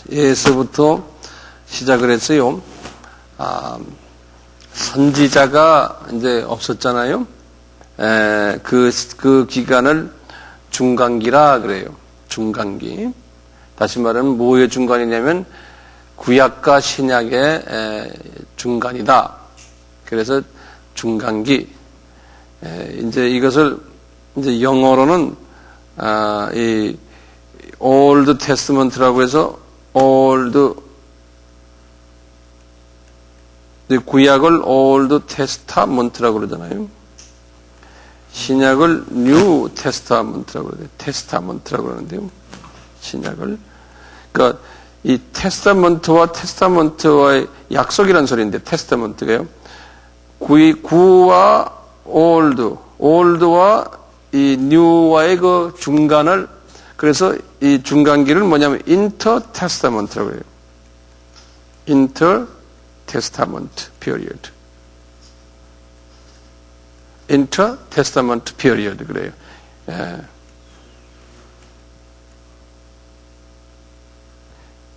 말라기에서부터 시작을 했어요. 선지자가 이제 없었잖아요. 그 기간을 중간기라 그래요. 중간기. 다시 말하면 뭐의 중간이냐면 구약과 신약의 중간이다. 그래서 중간기. 이제 이것을 이제 영어로는 이 Old Testament라고 해서 구약을 Old Testament라고 그러잖아요. 신약을 New Testament라고 그래요. 테스타먼트라고 그러는데요. 신약을. 그러니까 이 테스타먼트와의 약속이라는 소리인데 테스타먼트가요. 구와 올드와 이 뉴와의 그 중간을 그래서 이 중간기를 뭐냐면 인터테스타먼트라고 해요. 인터테스타먼트 period. 인터테스타먼트 period 그래요.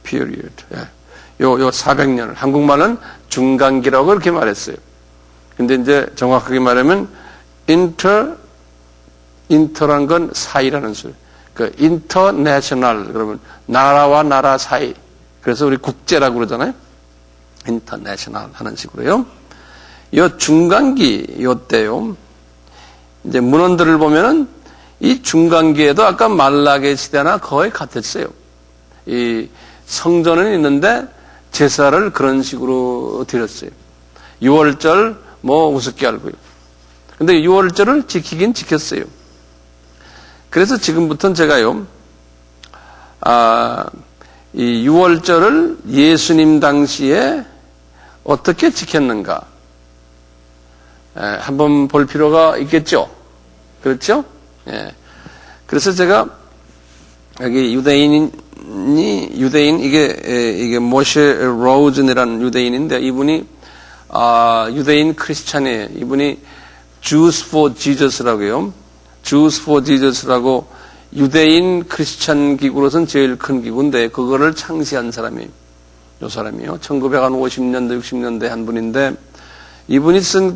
period. 요 400년을 한국말은 중간기라고 그렇게 말했어요. 근데 이제 정확하게 말하면 인터란 건 사이라는 소리. 그 인터내셔널 그러면 나라와 나라 사이. 그래서 우리 국제라고 그러잖아요. 인터내셔널 하는 식으로요. 요 중간기 요때요. 이제 문헌들을 보면은 이 중간기에도 아까 말라기 시대나 거의 같았어요. 이 성전은 있는데 제사를 그런 식으로 드렸어요. 6월절 뭐 우습게 알고요. 근데 6월절을 지키긴 지켰어요. 그래서 지금부터는 제가요, 이 6월절을 예수님 당시에 어떻게 지켰는가, 한번 볼 필요가 있겠죠? 그렇죠? 예. 그래서 제가 여기 이게 모셰 로즌이라는 유대인인데 이분이 유대인 크리스찬이에요. 이분이 Jews for Jesus라고 해요. Jews for Jesus라고 유대인 크리스찬 기구로서는 제일 큰 기구인데 그거를 창시한 사람이에요. 이 사람이요. 1950년대, 60년대 한 분인데 이분이 쓴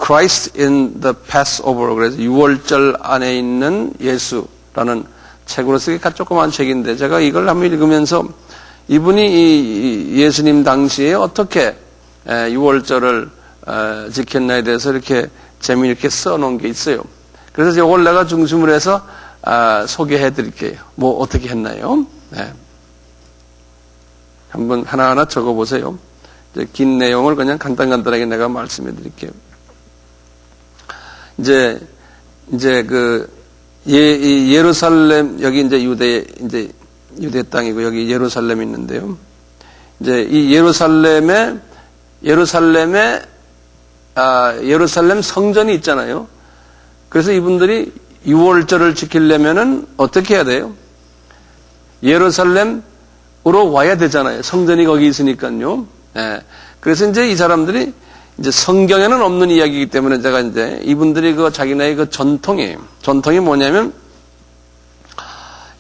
Christ in the Passover 그래서 6월절 안에 있는 예수라는 책으로 쓰기 조그만 책인데 제가 이걸 한번 읽으면서 이분이 이 예수님 당시에 어떻게 6월절을 지켰나에 대해서 이렇게 재미있게 써놓은 게 있어요. 그래서 이걸 내가 중심으로 해서 소개해 드릴게요. 뭐 어떻게 했나요? 네. 한번 하나하나 적어보세요. 긴 내용을 그냥 간단하게 내가 말씀해 드릴게요. 이제 예루살렘 여기 이제 유대 땅이고 여기 예루살렘이 있는데요. 이제 이 예루살렘 성전이 있잖아요. 그래서 이분들이 6월절을 지키려면은 어떻게 해야 돼요? 예루살렘으로 와야 되잖아요. 성전이 거기 있으니까요. 예. 그래서 이제 이 사람들이 이제 성경에는 없는 이야기이기 때문에 제가 이제 이분들이 자기네의 전통이에요. 전통이 뭐냐면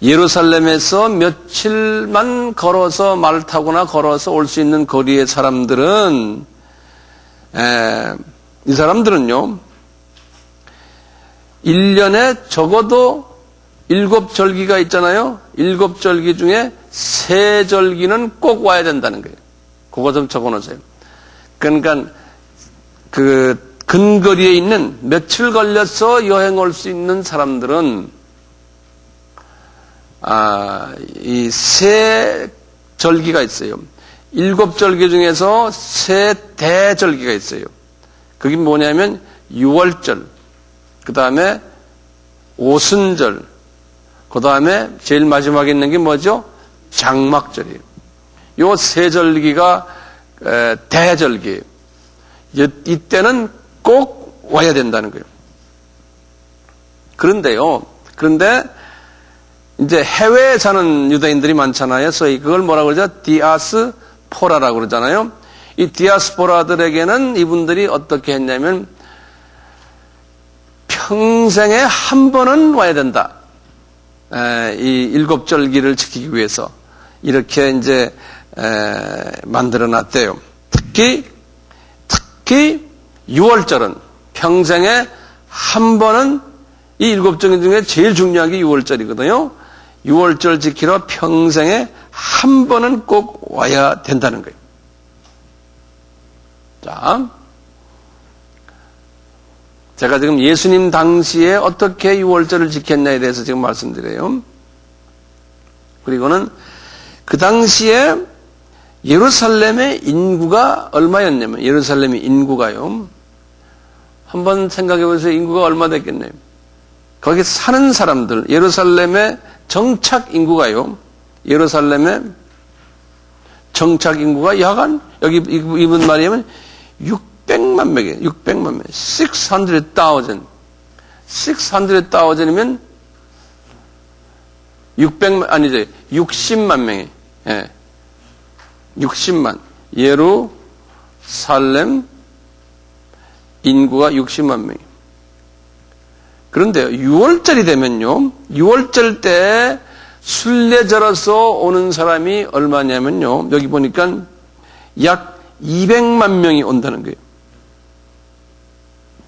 예루살렘에서 며칠만 걸어서 말 타거나 걸어서 올 수 있는 거리의 사람들은 이 사람들은요 1년에 적어도 7절기가 있잖아요. 7절기 중에 3절기는 꼭 와야 된다는 거예요. 그거 좀 적어놓으세요. 그러니까 근거리에 있는 며칠 걸려서 여행 올 수 있는 사람들은 이 3절기가 있어요. 7절기 중에서 3대절기가 있어요. 그게 뭐냐면 6월절, 그 다음에 오순절, 그 다음에 제일 마지막에 있는 게 뭐죠? 장막절이에요. 요 3절기가 대절기예요. 이때는 꼭 와야 된다는 거예요. 그런데 이제 해외에 사는 유대인들이 많잖아요. 그래서 그걸 뭐라고 그러죠? 디아스포라라고 그러잖아요. 이 디아스포라들에게는 이분들이 어떻게 했냐면 평생에 한 번은 와야 된다. 이 일곱 절기를 지키기 위해서 이렇게 이제 만들어 놨대요. 특히 6월절은 평생에 한 번은 이 일곱 절 중에 제일 중요한 게 6월절이거든요. 6월절 지키러 평생에 한 번은 꼭 와야 된다는 거예요. 자, 제가 지금 예수님 당시에 어떻게 6월절을 지켰냐에 대해서 지금 말씀드려요. 그리고는 그 당시에 예루살렘의 인구가 얼마였냐면, 예루살렘의 인구가요, 한번 생각해 보세요. 인구가 얼마 됐겠네요. 거기 사는 사람들, 예루살렘의 정착 인구가요, 예루살렘의 정착 인구가 약 한, 여기 이분 말이면 600만 명이에요. 600만 명. 600,000. 600,000이면 600만, 아니죠. 60만 명이. 예. 60만. 예루살렘 인구가 60만 명이. 그런데요, 6월절이 되면요, 6월절 때 순례자로서 오는 사람이 얼마냐면요, 여기 보니까 약 200만 명이 온다는 거예요.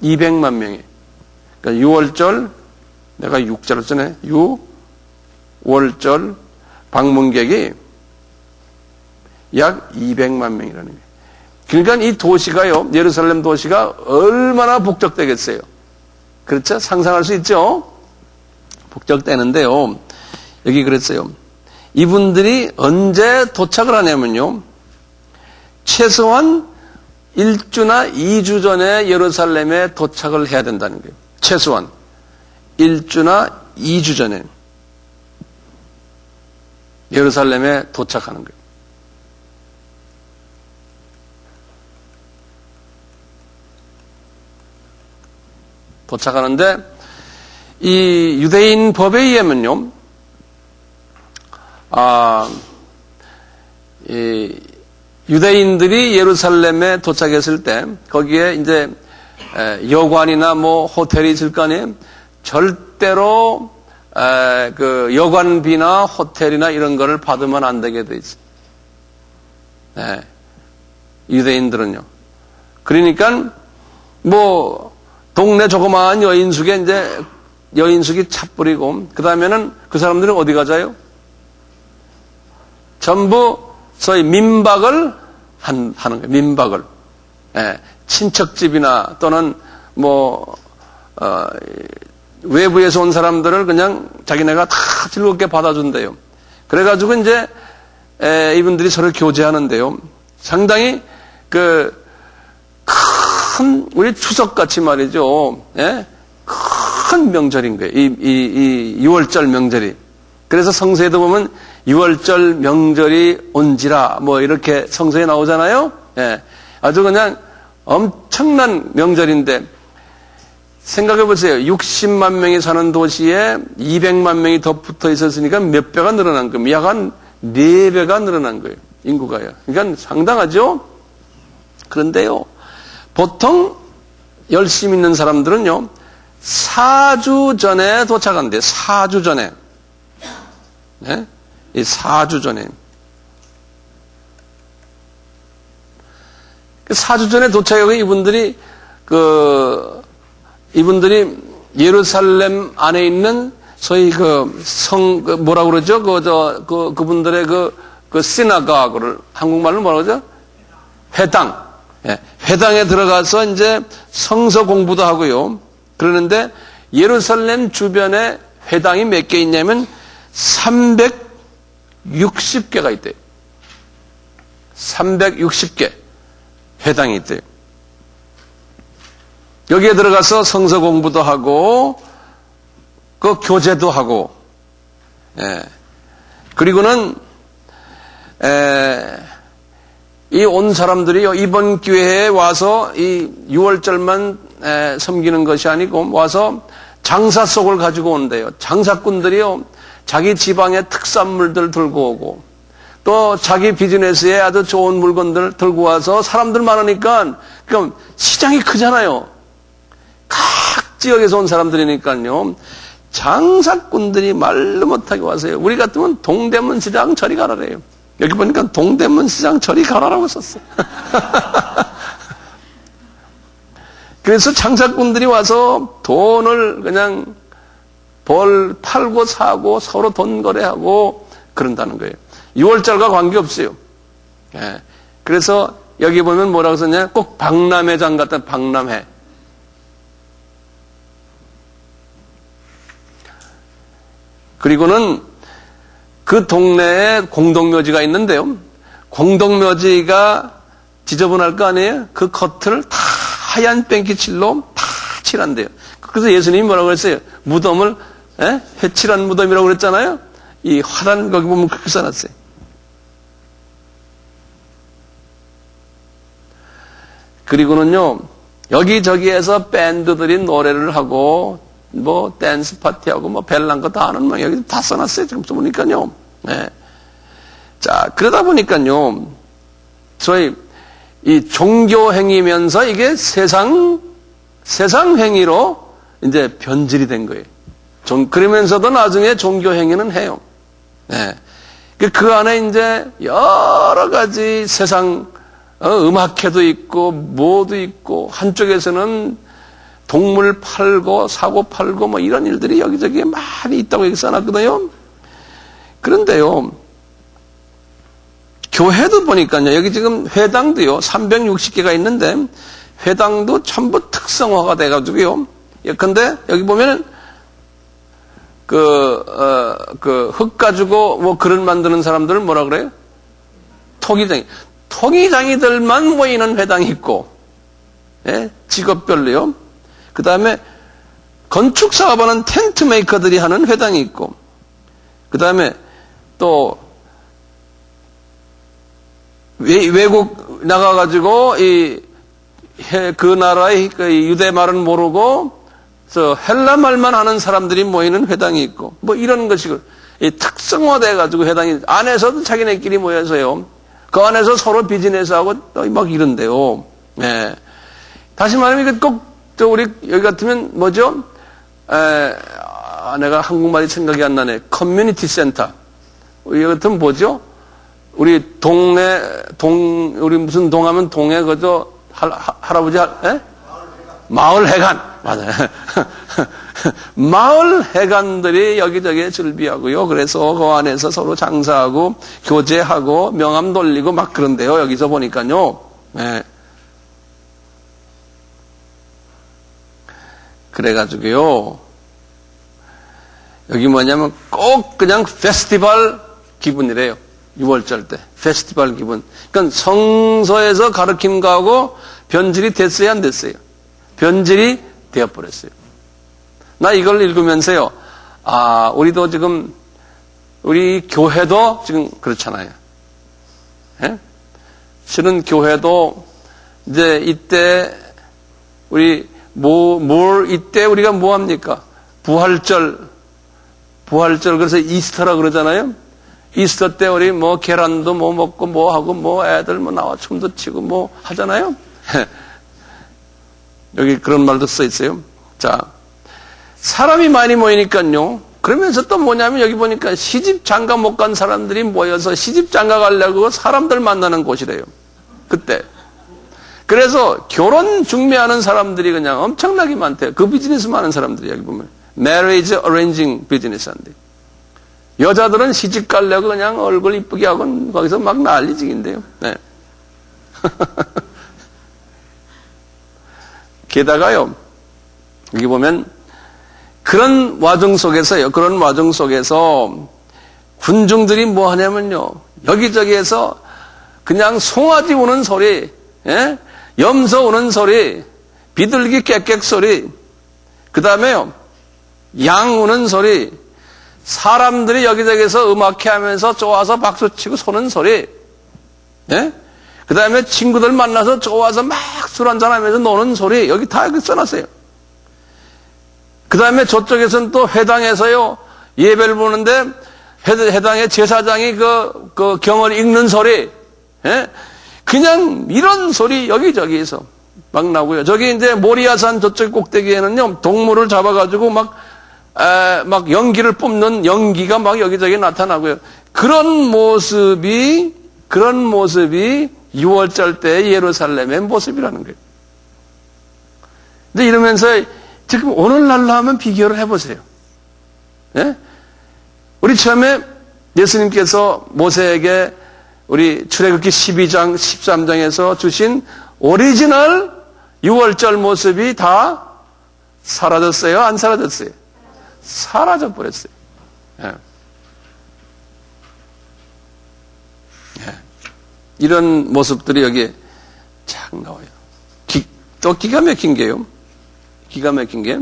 200만 명이. 그러니까 6월절, 내가 6자로 쓰네. 6월절 방문객이 약 200만 명이라는 거예요. 그러니까 이 도시가요, 예루살렘 도시가 얼마나 북적대겠어요. 그렇죠? 상상할 수 있죠? 북적대는데요. 여기 그랬어요. 이분들이 언제 도착을 하냐면요, 최소한 1주나 2주 전에 예루살렘에 도착을 해야 된다는 거예요. 최소한 1주나 2주 전에 예루살렘에 도착하는 거예요. 도착하는데 이 유대인 법에 의하면요, 이 유대인들이 예루살렘에 도착했을 때 거기에 이제 여관이나 뭐 호텔이 있을 거 아니에요. 절대로 그 여관비나 호텔이나 이런 거를 받으면 안 되게 돼 있어요. 네. 유대인들은요. 그러니까 뭐 동네 조그마한 여인숙에 이제 여인숙이 차 뿌리고, 그 다음에는 그 사람들은 어디 가자요? 전부 소위 민박을 하는 거예요. 민박을. 예, 친척집이나 또는 뭐 외부에서 온 사람들을 그냥 자기네가 다 즐겁게 받아준대요. 그래가지고 이제 이분들이 서로 교제하는데요. 상당히 우리 추석같이 말이죠. 예? 큰 명절인 거예요. 이 6월절 명절이. 그래서 성서에도 보면 6월절 명절이 온지라 뭐 이렇게 성서에 나오잖아요. 예. 아주 그냥 엄청난 명절인데 생각해 보세요. 60만 명이 사는 도시에 200만 명이 더 붙어 있었으니까 몇 배가 늘어난 겁니다. 약 한 4배가 늘어난 거예요. 인구가요. 그러니까 상당하죠. 그런데요, 보통 열심히 있는 사람들은요, 4주 전에 도착한대요. 4주 전에. 네? 이 4주 전에. 4주 전에 도착하고 이분들이 예루살렘 안에 있는 소위 뭐라고 그러죠? 그분들의 시나가고를 한국말로 뭐라고 그러죠? 회당. 예, 회당에 들어가서 이제 성서 공부도 하고요. 그러는데 예루살렘 주변에 회당이 몇 개 있냐면 360개가 있대요. 360개 회당이 있대요. 여기에 들어가서 성서 공부도 하고 그 교제도 하고, 예. 그리고는 이 온 사람들이요, 이번 기회에 와서 이 6월절만 섬기는 것이 아니고 와서 장사 속을 가지고 온대요. 장사꾼들이요, 자기 지방의 특산물들 들고 오고 또 자기 비즈니스에 아주 좋은 물건들 들고 와서 사람들 많으니까 그럼 시장이 크잖아요. 각 지역에서 온 사람들이니까요. 장사꾼들이 말로 못하게 와서요. 우리 같으면 동대문 시장 저리 가라래요. 여기 보니까 동대문 시장 저리 가라라고 썼어요. 그래서 장사꾼들이 와서 돈을 그냥 팔고 사고 서로 돈 거래하고 그런다는 거예요. 6월절과 관계없어요. 예. 그래서 여기 보면 뭐라고 썼냐? 꼭 박람회장 같은 박람회. 그리고는 그 동네에 공동묘지가 있는데요. 공동묘지가 지저분할 거 아니에요? 그 겉을 다 하얀 뺑기칠로 다 칠한대요. 그래서 예수님이 뭐라고 그랬어요? 무덤을 회칠한 무덤이라고 그랬잖아요. 이 화단 거기 보면 그렇게 써놨어요. 그리고는요, 여기저기에서 밴드들이 노래를 하고 뭐 댄스 파티하고 뭐 별난 거 다 하는 모양 여기 다 써놨어요. 지금 보니까요. 네. 자, 그러다 보니까요, 저희 이 종교 행위면서 이게 세상 행위로 이제 변질이 된 거예요. 그러면서도 나중에 종교 행위는 해요. 네. 그 안에 이제 여러 가지 세상 음악회도 있고 뭐도 있고 한쪽에서는 동물 팔고 사고 팔고 뭐 이런 일들이 여기저기에 많이 있다고 여기 써놨거든요. 그런데요, 교회도 보니까요, 여기 지금 회당도요 360개가 있는데 회당도 전부 특성화가 돼가지고요. 예컨대 여기 보면은 흙 가지고 뭐 그릇 만드는 사람들은 뭐라 그래요? 토기장이들만 모이는 회당이 있고, 예? 직업별로요. 그 다음에 건축 사업하는 텐트 메이커들이 하는 회당이 있고, 그 다음에 또 외국 나가가지고 그 나라의 유대 말은 모르고 헬라 말만 하는 사람들이 모이는 회당이 있고, 뭐 이런 것이 특성화돼가지고 회당이 안에서도 자기네끼리 모여서요. 그 안에서 서로 비즈니스하고 막 이런데요. 예. 다시 말하면 이거 꼭 우리 여기 같으면 뭐죠? 내가 한국말이 생각이 안 나네. 커뮤니티 센터. 여기 같으면 뭐죠? 우리 우리 무슨 동하면 동에 그저 할아버지 마을 회관. 맞아요. 마을 회관들이 여기저기에 즐비하고요. 그래서 그 안에서 서로 장사하고 교제하고 명함 돌리고 막 그런데요. 여기서 보니까요. 네. 그래가지고요. 여기 뭐냐면 꼭 그냥 페스티벌 기분이래요. 6월절 때. 페스티벌 기분. 그러니까 성서에서 가르친 거하고 변질이 됐어요, 안 됐어요? 변질이 되어버렸어요. 나 이걸 읽으면서요. 우리도 지금, 우리 교회도 지금 그렇잖아요. 예? 실은 교회도 이제 이때 이때 우리가 뭐 합니까? 부활절, 그래서 이스터라 그러잖아요. 이스터 때 우리 뭐 계란도 뭐 먹고 뭐 하고 뭐 애들 뭐 나와 춤도 치고 뭐 하잖아요. 여기 그런 말도 써 있어요. 자, 사람이 많이 모이니까요. 그러면서 또 뭐냐면 여기 보니까 시집 장가 못 간 사람들이 모여서 시집 장가 가려고 사람들 만나는 곳이래요. 그때. 그래서 결혼 중매하는 사람들이 그냥 엄청나게 많대요. 그 비즈니스 많은 사람들이 여기 보면. Marriage arranging 비즈니스인데. 여자들은 시집 가려고 그냥 얼굴 이쁘게 하고 거기서 막 난리지긴데요. 네. 게다가요, 여기 보면 그런 와중 속에서 군중들이 뭐 하냐면요, 여기저기에서 그냥 송아지 우는 소리, 예? 염소 우는 소리, 비둘기 깨깨 소리, 그 다음에요, 양 우는 소리, 사람들이 여기저기서 음악회 하면서 좋아서 박수치고 소는 소리, 예? 그 다음에 친구들 만나서 좋아서 막 술 한잔 하면서 노는 소리, 여기 다 여기 써놨어요. 그 다음에 저쪽에서는 또 회당에서요, 예배를 보는데, 회당의 제사장이 그 경을 읽는 소리, 예? 그냥 이런 소리 여기저기에서 막 나고요. 저기 이제 모리아산 저쪽 꼭대기에는요, 동물을 잡아가지고 막 막 연기를 뿜는 연기가 막 여기저기 나타나고요. 그런 모습이 6월절 때 예루살렘의 모습이라는 거예요. 근데 이러면서 지금 오늘날로 하면 비교를 해보세요. 예? 우리 처음에 예수님께서 모세에게 우리 출애굽기 12장, 13장에서 주신 오리지널 6월절 모습이 다 사라졌어요? 안 사라졌어요? 사라져 버렸어요. 예. 예. 이런 모습들이 여기에 착 나와요. 또 기가 막힌 게요. 기가 막힌 게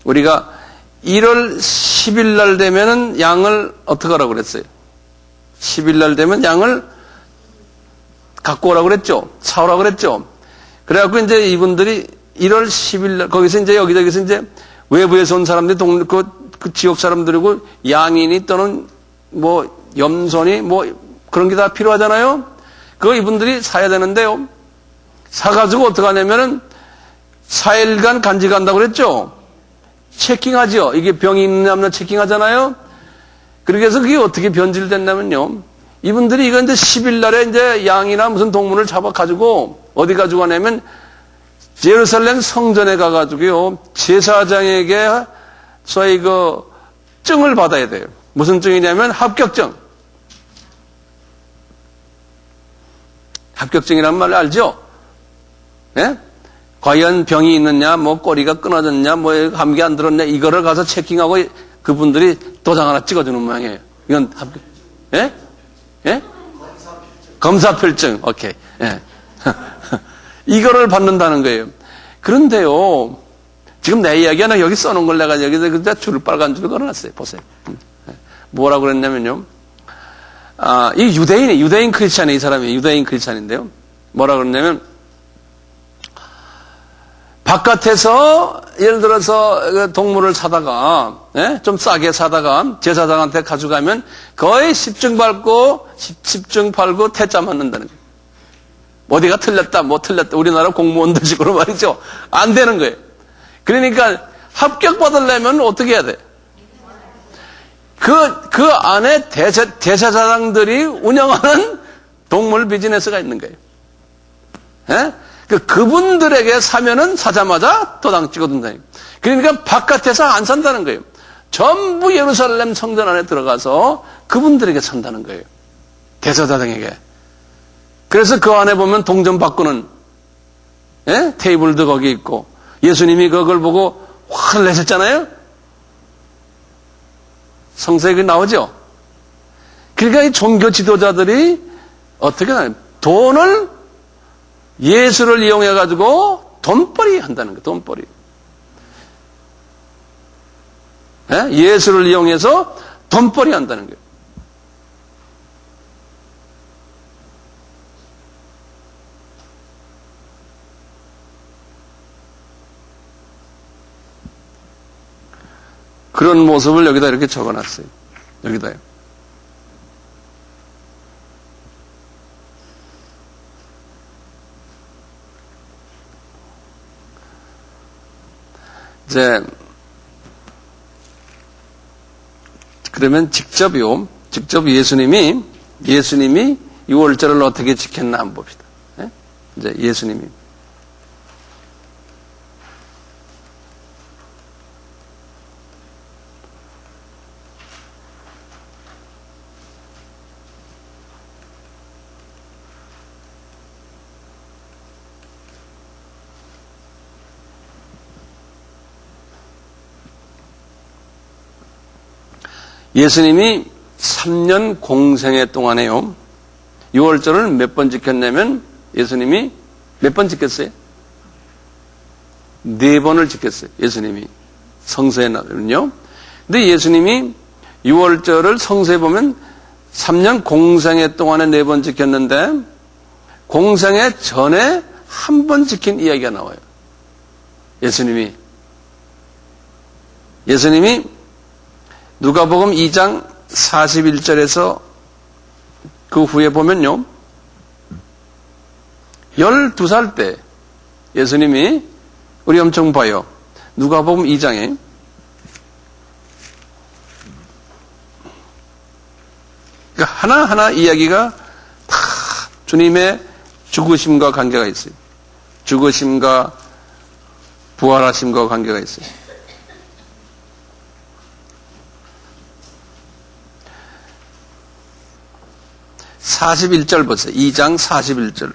우리가 1월 10일 날 되면은 양을 어떻게 하라고 그랬어요? 10일 날 되면 양을 갖고 오라고 그랬죠? 사오라고 그랬죠? 그래갖고 이제 이분들이 1월 10일 날, 거기서 이제 여기저기서 이제 외부에서 온 사람들이 그 지역 사람들이고 양이니 또는 뭐 염소니 뭐 그런 게 다 필요하잖아요? 그거 이분들이 사야 되는데요. 사가지고 어떻게 하냐면은 4일간 간직한다고 그랬죠? 체킹하죠? 이게 병이 있느냐 없느냐 체킹하잖아요? 그렇게 해서 그게 어떻게 변질됐냐면요. 이분들이 이거 이제 10일 날에 이제 양이나 무슨 동물을 잡아가지고 어디 가지고 가냐면 예루살렘 성전에 가가지고요. 제사장에게 소위 그 증을 받아야 돼요. 무슨 증이냐면 합격증. 합격증이란 말 알죠? 예? 과연 병이 있느냐, 뭐 꼬리가 끊어졌냐, 뭐 감기 안 들었냐, 이거를 가서 체킹하고 그분들이 도장 하나 찍어주는 모양이에요. 이건 합격, 예? 예? 검사필증, 오케이. 예. 이거를 받는다는 거예요. 그런데요, 지금 내 이야기는 여기 써놓은 걸 내가 여기서 그냥 줄을 빨간 줄을 걸어놨어요. 보세요. 뭐라고 그랬냐면요. 이 유대인 크리스찬이 이 사람이 유대인 크리스찬인데요. 뭐라고 그랬냐면, 바깥에서 예를 들어서 동물을 사다가 좀 싸게 사다가 제사장한테 가져가면 거의 10증 팔고 태자 맞는다는 거예요. 어디가 틀렸다 뭐 틀렸다 우리나라 공무원들식으로 말이죠. 안 되는 거예요. 그러니까 합격 받으려면 어떻게 해야 돼? 그 안에 제사장들이 운영하는 동물 비즈니스가 있는 거예요. 그분들에게 사면은 사자마자 도장 찍어둔다니까. 그러니까 바깥에서 안 산다는 거예요. 전부 예루살렘 성전 안에 들어가서 그분들에게 산다는 거예요. 대제사장에게. 그래서 그 안에 보면 동전 바꾸는 테이블도 거기 있고 예수님이 그걸 보고 화를 내셨잖아요. 성서에 나오죠. 그러니까 이 종교 지도자들이 어떻게 하나요? 돈을 예수를 이용해가지고 돈벌이 한다는 거예요. 돈벌이. 예수를 이용해서 돈벌이 한다는 거예요. 그런 모습을 여기다 이렇게 적어놨어요. 여기다요. 이제 그러면 직접 예수님이 6월절을 어떻게 지켰나 한번 봅시다. 이제 예수님이 예수님이 3년 공생애 동안에요. 6월절을 몇 번 지켰냐면 예수님이 몇 번 지켰어요? 4번을 지켰어요. 예수님이 성서에 나오면요. 근데 예수님이 6월절을 성서에 보면 3년 공생애 동안에 4번 지켰는데 공생애 전에 한 번 지킨 이야기가 나와요. 예수님이 누가복음 2장 41절에서 그 후에 보면요. 12살 때 예수님이 우리 엄청 봐요. 누가복음 2장에 그러니까 하나하나 이야기가 다 주님의 죽으심과 관계가 있어요. 죽으심과 부활하심과 관계가 있어요. (41절) 보세요. 2장 41절.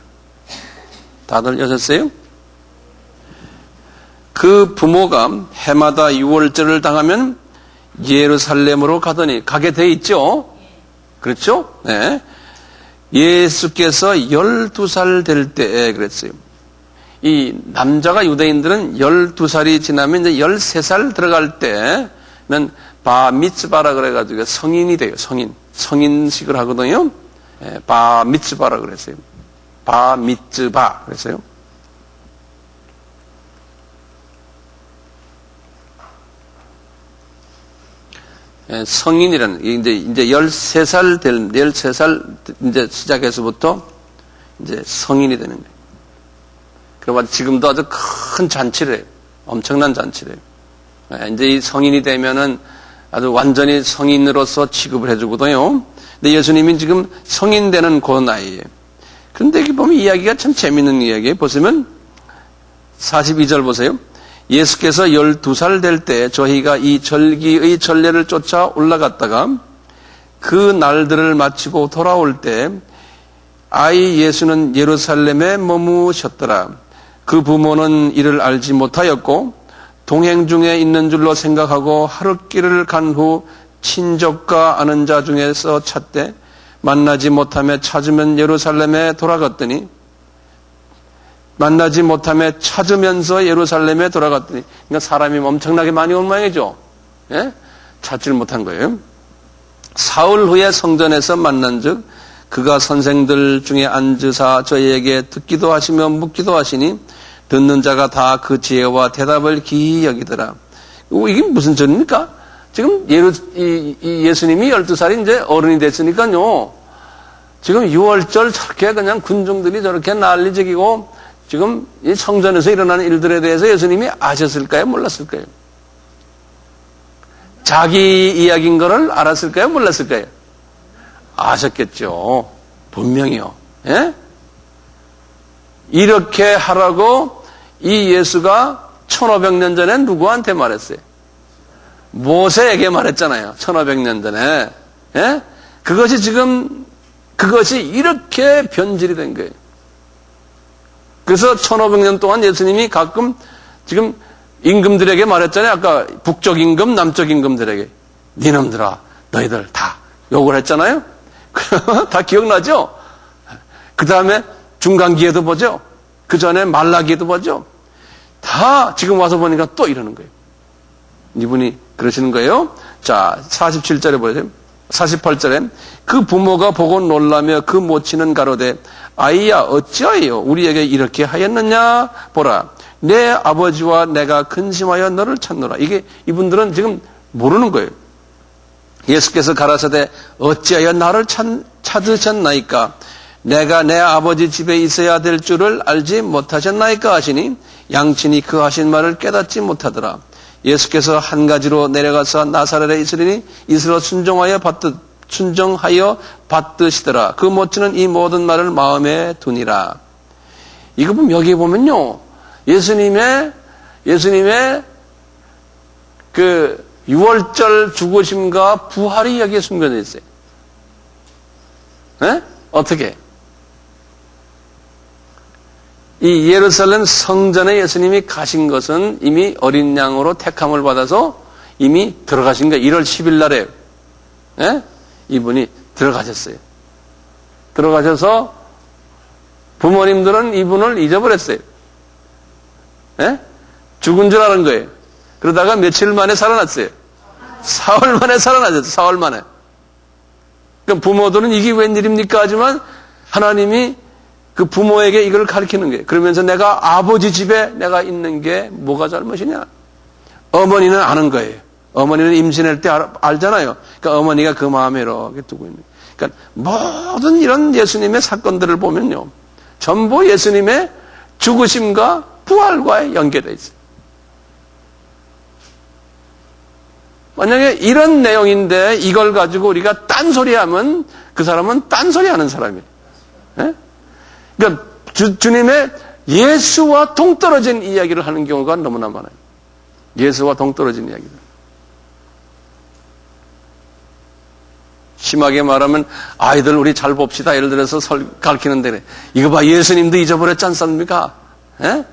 다들 여셨어요? 그 부모가 해마다 유월절을 당하면 예루살렘으로 가게 돼 있죠? 그렇죠? 네. 예수께서 12살 될 때에 그랬어요. 이 남자가 유대인들은 12살이 지나면 이제 13살 들어갈 때는 바미츠바라 그래가지고 성인이 돼요. 성인식을 하거든요. 바미츠바라 그랬어요. 바미츠바 그랬어요. 성인이라는 이제 13살 이제 시작해서부터 이제 성인이 되는 거예요. 그러면 지금도 아주 큰 잔치를 해요. 엄청난 잔치를 해요. 이제 이 성인이 되면은 아주 완전히 성인으로서 취급을 해주거든요. 근데 예수님이 지금 성인 되는 그 나이에. 그런데 여기 보면 이야기가 참 재밌는 이야기예요. 보시면 42절 보세요. 예수께서 12살 될 때 저희가 이 절기의 전례를 쫓아 올라갔다가 그 날들을 마치고 돌아올 때 아이 예수는 예루살렘에 머무셨더라. 그 부모는 이를 알지 못하였고 동행 중에 있는 줄로 생각하고 하룻길을 간 후 친족과 아는 자 중에서 찾되 만나지 못하며 찾으면 예루살렘에 돌아갔더니 만나지 못하며 찾으면서 예루살렘에 돌아갔더니 그러니까 사람이 엄청나게 많이 온 모양이죠. 예? 찾지를 못한 거예요. 사흘 후에 성전에서 만난즉 그가 선생들 중에 앉으사 저희에게 듣기도 하시며 묻기도 하시니 듣는 자가 다 그 지혜와 대답을 기이 여기더라. 이게 무슨 절입니까? 지금 예수님이 12살이 이제 어른이 됐으니까요. 지금 6월절 저렇게 그냥 군중들이 저렇게 난리적이고 지금 이 성전에서 일어나는 일들에 대해서 예수님이 아셨을까요? 몰랐을까요? 자기 이야기인 거를 알았을까요? 몰랐을까요? 아셨겠죠. 분명히요. 예? 이렇게 하라고 이 예수가 1500년 전에 누구한테 말했어요? 모세에게 말했잖아요. 1500년 전에. 예? 그것이 이렇게 변질이 된 거예요. 그래서 1500년 동안 예수님이 가끔 지금 임금들에게 말했잖아요. 아까 북쪽 임금, 남쪽 임금들에게. 니놈들아, 너희들 다 욕을 했잖아요. 다 기억나죠? 그 다음에 중간기에도 보죠. 그 전에 말라기에도 보죠. 다 지금 와서 보니까 또 이러는 거예요. 이분이 그러시는 거예요. 자, 47절에 보세요. 48절에 그 부모가 보고 놀라며 그 모친은 가로되 아이야 어찌하여 우리에게 이렇게 하였느냐 보라 내 아버지와 내가 근심하여 너를 찾노라. 이게 이분들은 지금 모르는 거예요. 예수께서 가라사대 어찌하여 나를 찾으셨나이까 내가 내 아버지 집에 있어야 될 줄을 알지 못하셨나이까 하시니 양친이 그 하신 말을 깨닫지 못하더라. 예수께서 한 가지로 내려가서 나사렛에 있으리니 이스라엘 순종하여 받드시더라. 그 모친은 이 모든 말을 마음에 두니라. 이거 보면 여기 보면요. 예수님의 그 6월절 죽으심과 부활이 여기에 숨겨져 있어요. 네? 어떻게? 이 예루살렘 성전에 예수님이 가신 것은 이미 어린 양으로 택함을 받아서 이미 들어가신 거예요. 1월 10일 날에 네? 이분이 들어가셨어요. 들어가셔서 부모님들은 이분을 잊어버렸어요. 네? 죽은 줄 아는 거예요. 그러다가 며칠 만에 살아났어요. 사흘 만에 살아나셨어요. 사흘 만에. 그러니까 부모들은 이게 웬일입니까? 하지만 하나님이 그 부모에게 이걸 가르치는 거예요. 그러면서 내가 아버지 집에 내가 있는 게 뭐가 잘못이냐? 어머니는 아는 거예요. 어머니는 임신할 때 알잖아요. 그러니까 어머니가 그 마음에 이렇게 두고 있는 거예요. 그러니까 모든 이런 예수님의 사건들을 보면요. 전부 예수님의 죽으심과 부활과에 연계되어 있어요. 만약에 이런 내용인데 이걸 가지고 우리가 딴소리하면 그 사람은 딴소리하는 사람이에요. 예? 그러니까 주님의 예수와 동떨어진 이야기를 하는 경우가 너무나 많아요. 예수와 동떨어진 이야기들. 심하게 말하면 아이들 우리 잘 봅시다. 예를 들어서 가르치는데 이거 봐 예수님도 잊어버렸지 않습니까? 예?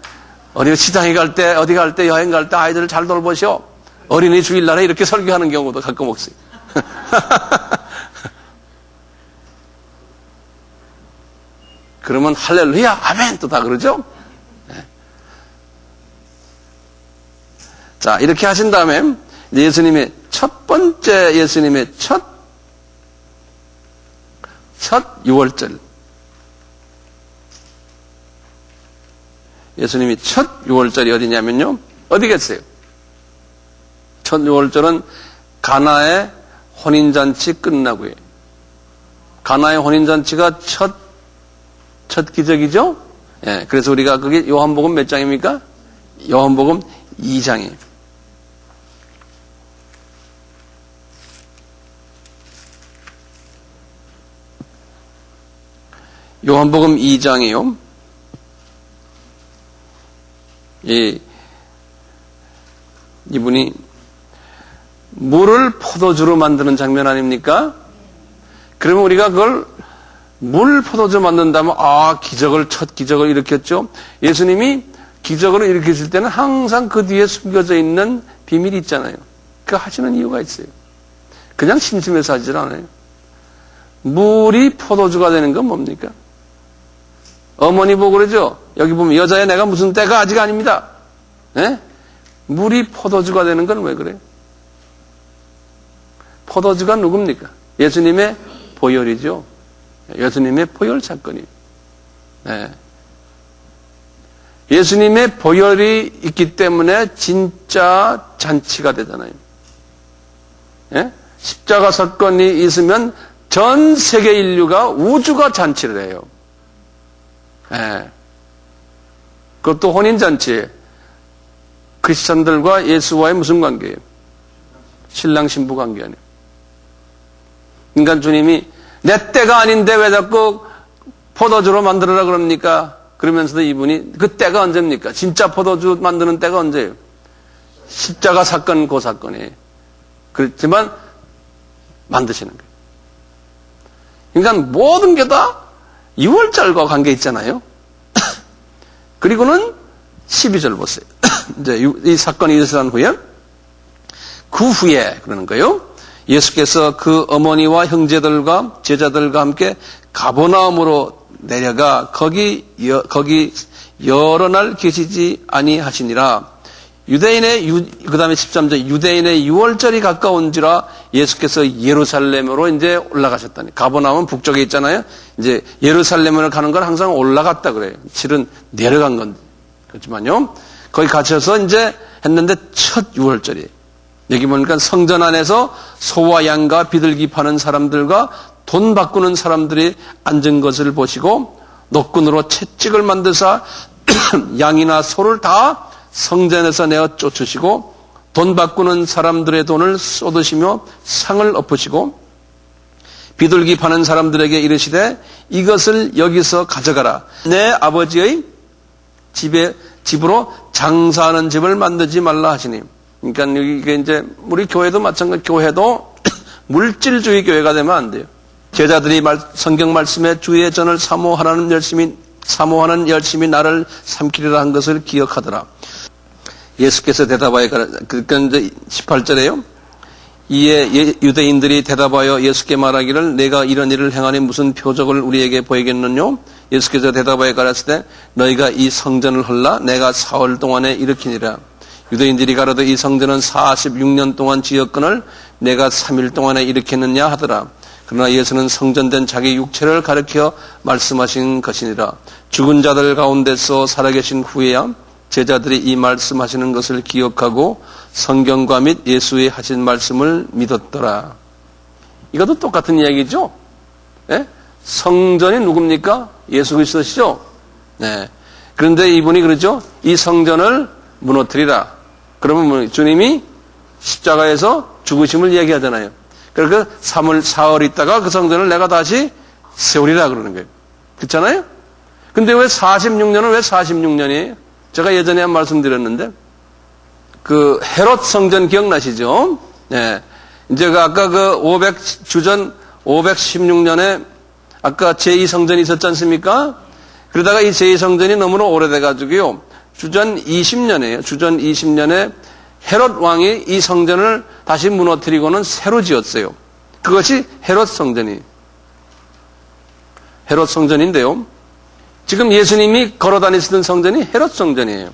어디 시장에 갈 때 어디 갈 때 여행 갈 때 아이들을 잘 돌보시오. 어린이 주일날에 이렇게 설교하는 경우도 가끔 없어요. 그러면 할렐루야 아멘 또 다 그러죠. 예. 자 이렇게 하신 다음에 예수님의 첫 번째 예수님의 첫 유월절 예수님이 첫 유월절이 어디냐면요 어디겠어요? 첫 유월절은 가나의 혼인잔치 끝나고요. 가나의 혼인잔치가 첫 기적이죠? 예, 그래서 우리가 그게 요한복음 몇 장입니까? 요한복음 2장이에요. 요한복음 2장이요. 이분이 물을 포도주로 만드는 장면 아닙니까? 그러면 우리가 그걸 물 포도주 만든다면 첫 기적을 일으켰죠. 예수님이 기적을 일으키실 때는 항상 그 뒤에 숨겨져 있는 비밀이 있잖아요. 그 하시는 이유가 있어요. 그냥 심심해서 하질 않아요. 물이 포도주가 되는 건 뭡니까? 어머니 보고 그러죠. 여기 보면 여자의 내가 무슨 때가 아직 아닙니다. 예? 물이 포도주가 되는 건 왜 그래요? 포도주가 누굽니까? 예수님의 보혈이죠. 예수님의 보혈 사건이에요. 네. 예수님의 보혈이 있기 때문에 진짜 잔치가 되잖아요. 네? 십자가 사건이 있으면 전 세계 인류가 우주가 잔치를 해요. 네. 그것도 혼인잔치예요. 크리스찬들과 예수와의 무슨 관계예요? 신랑 신부 관계 아니에요. 그러니까 주님이 내 때가 아닌데 왜 자꾸 포도주로 만들어라 그럽니까? 그러면서도 이분이 그 때가 언제입니까? 진짜 포도주 만드는 때가 언제예요? 십자가 사건 그 사건이에요. 그렇지만 만드시는 거예요. 그러니까 모든 게 다 6월절과 관계 있잖아요. 그리고는 12절 보세요. 이제 이 사건이 일어난 후에 그 후에 그러는 거예요. 예수께서 그 어머니와 형제들과 제자들과 함께 가버나움으로 내려가 거기 여러 날 계시지 아니하시니라. 그 다음에 13절 유대인의 6월절이 가까운지라 예수께서 예루살렘으로 이제 올라가셨다니. 가버나움은 북쪽에 있잖아요. 이제 예루살렘으로 가는 건 항상 올라갔다 그래요. 실은 내려간 건데. 그렇지만요. 거기 갇혀서 이제 했는데 첫 6월절이에요. 여기 보니까 성전 안에서 소와 양과 비둘기 파는 사람들과 돈 바꾸는 사람들이 앉은 것을 보시고 노끈으로 채찍을 만드사 양이나 소를 다 성전에서 내어 쫓으시고 돈 바꾸는 사람들의 돈을 쏟으시며 상을 엎으시고 비둘기 파는 사람들에게 이르시되 이것을 여기서 가져가라. 내 아버지의 집으로 장사하는 집을 만들지 말라 하시니. 그러니까 이게 이제 우리 교회도 마찬가지. 교회도 물질주의 교회가 되면 안 돼요. 제자들이 성경 말씀에 주의 전을 사모하는 열심히 나를 삼키리라 한 것을 기억하더라. 예수께서 대답하여 그러니까 이제 18절에요. 이에 유대인들이 대답하여 예수께 말하기를 내가 이런 일을 행하니 무슨 표적을 우리에게 보이겠느뇨? 예수께서 대답하여 가라사대 너희가 이 성전을 헐라 내가 사흘 동안에 일으키니라. 유대인들이 가로되 이 성전은 46년 동안 지었거늘 내가 3일 동안에 일으켰느냐 하더라. 그러나 예수는 성전된 자기 육체를 가리켜 말씀하신 것이니라. 죽은 자들 가운데서 살아계신 후에야 제자들이 이 말씀하시는 것을 기억하고 성경과 및 예수의 하신 말씀을 믿었더라. 이것도 똑같은 이야기죠. 네? 성전이 누굽니까? 예수 그리스도시죠. 네. 그런데 이분이 그러죠. 이 성전을 무너뜨리라. 그러면 주님이 십자가에서 죽으심을 얘기하잖아요. 그러니까 3월, 4월 있다가 그 성전을 내가 다시 세우리라 그러는 거예요. 그렇잖아요? 근데 왜 46년은 왜 46년이에요? 제가 예전에 한 말씀드렸는데, 그 헤롯 성전 기억나시죠? 네. 이제 아까 주전 516년에 아까 제2성전이 있었지 않습니까? 그러다가 이 제2성전이 너무나 오래돼가지고요. 주전 20년이에요. 주전 20년에 헤롯 왕이 이 성전을 다시 무너뜨리고는 새로 지었어요. 그것이 헤롯 성전이에요. 헤롯 성전인데요. 지금 예수님이 걸어 다니시던 성전이 헤롯 성전이에요.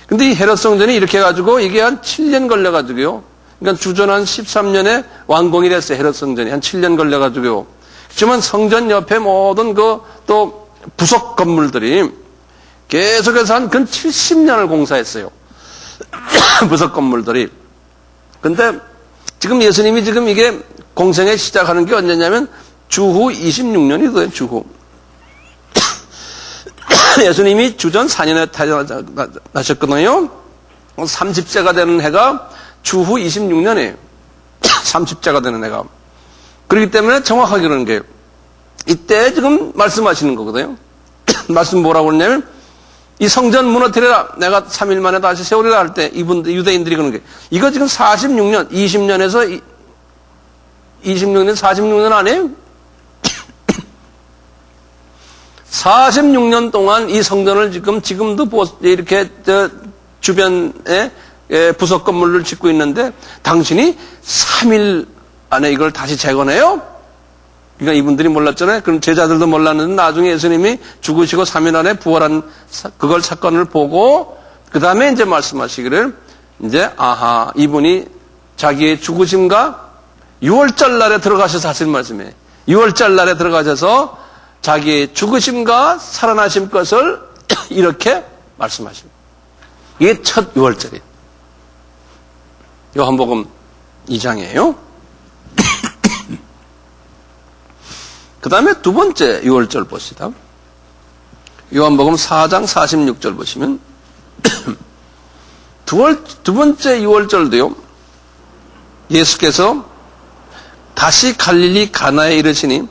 근데 이 헤롯 성전이 이렇게 해가지고 이게 한 7년 걸려가지고요. 그러니까 주전 한 13년에 완공이 됐어요. 헤롯 성전이. 한 7년 걸려가지고요. 그렇지만 성전 옆에 모든 또 부속 건물들이 계속해서 한 근 70년을 공사했어요. 부속 건물들이. 근데 지금 예수님이 지금 이게 공생에 시작하는 게 언제냐면 주후 26년이거든요. 주후. 예수님이 주전 4년에 태어나셨거든요. 30세가 되는 해가 주후 26년이에요. 30세가 되는 해가. 그렇기 때문에 정확하게 그러는 게요. 이때 지금 말씀하시는 거거든요. 말씀 뭐라고 그러냐면 이 성전 무너뜨려라. 내가 3일 만에 다시 세우리라 할 때 이분들 유대인들이 그러는 게 이거 지금 46년, 20년에서 26년, 46년 아니에요? 46년 동안 이 성전을 지금도 이렇게 주변에 부속 건물을 짓고 있는데 당신이 3일 안에 이걸 다시 재건해요? 그러니까 이분들이 몰랐잖아요. 그럼 제자들도 몰랐는데 나중에 예수님이 죽으시고 3일 안에 부활한 그걸 사건을 보고 그 다음에 이제 말씀하시기를 이제 이분이 자기의 죽으심과 6월절 날에 들어가셔서 하신 말씀이에요. 6월절 날에 들어가셔서 자기의 죽으심과 살아나심 것을 이렇게 말씀하십니다. 이게 첫 6월절이에요. 요한복음 2장이에요. 그 다음에 두 번째 6월절 봅시다. 요한복음 4장 46절 보시면 두 번째 6월절도요. 예수께서 다시 갈릴리 가나에 이르시니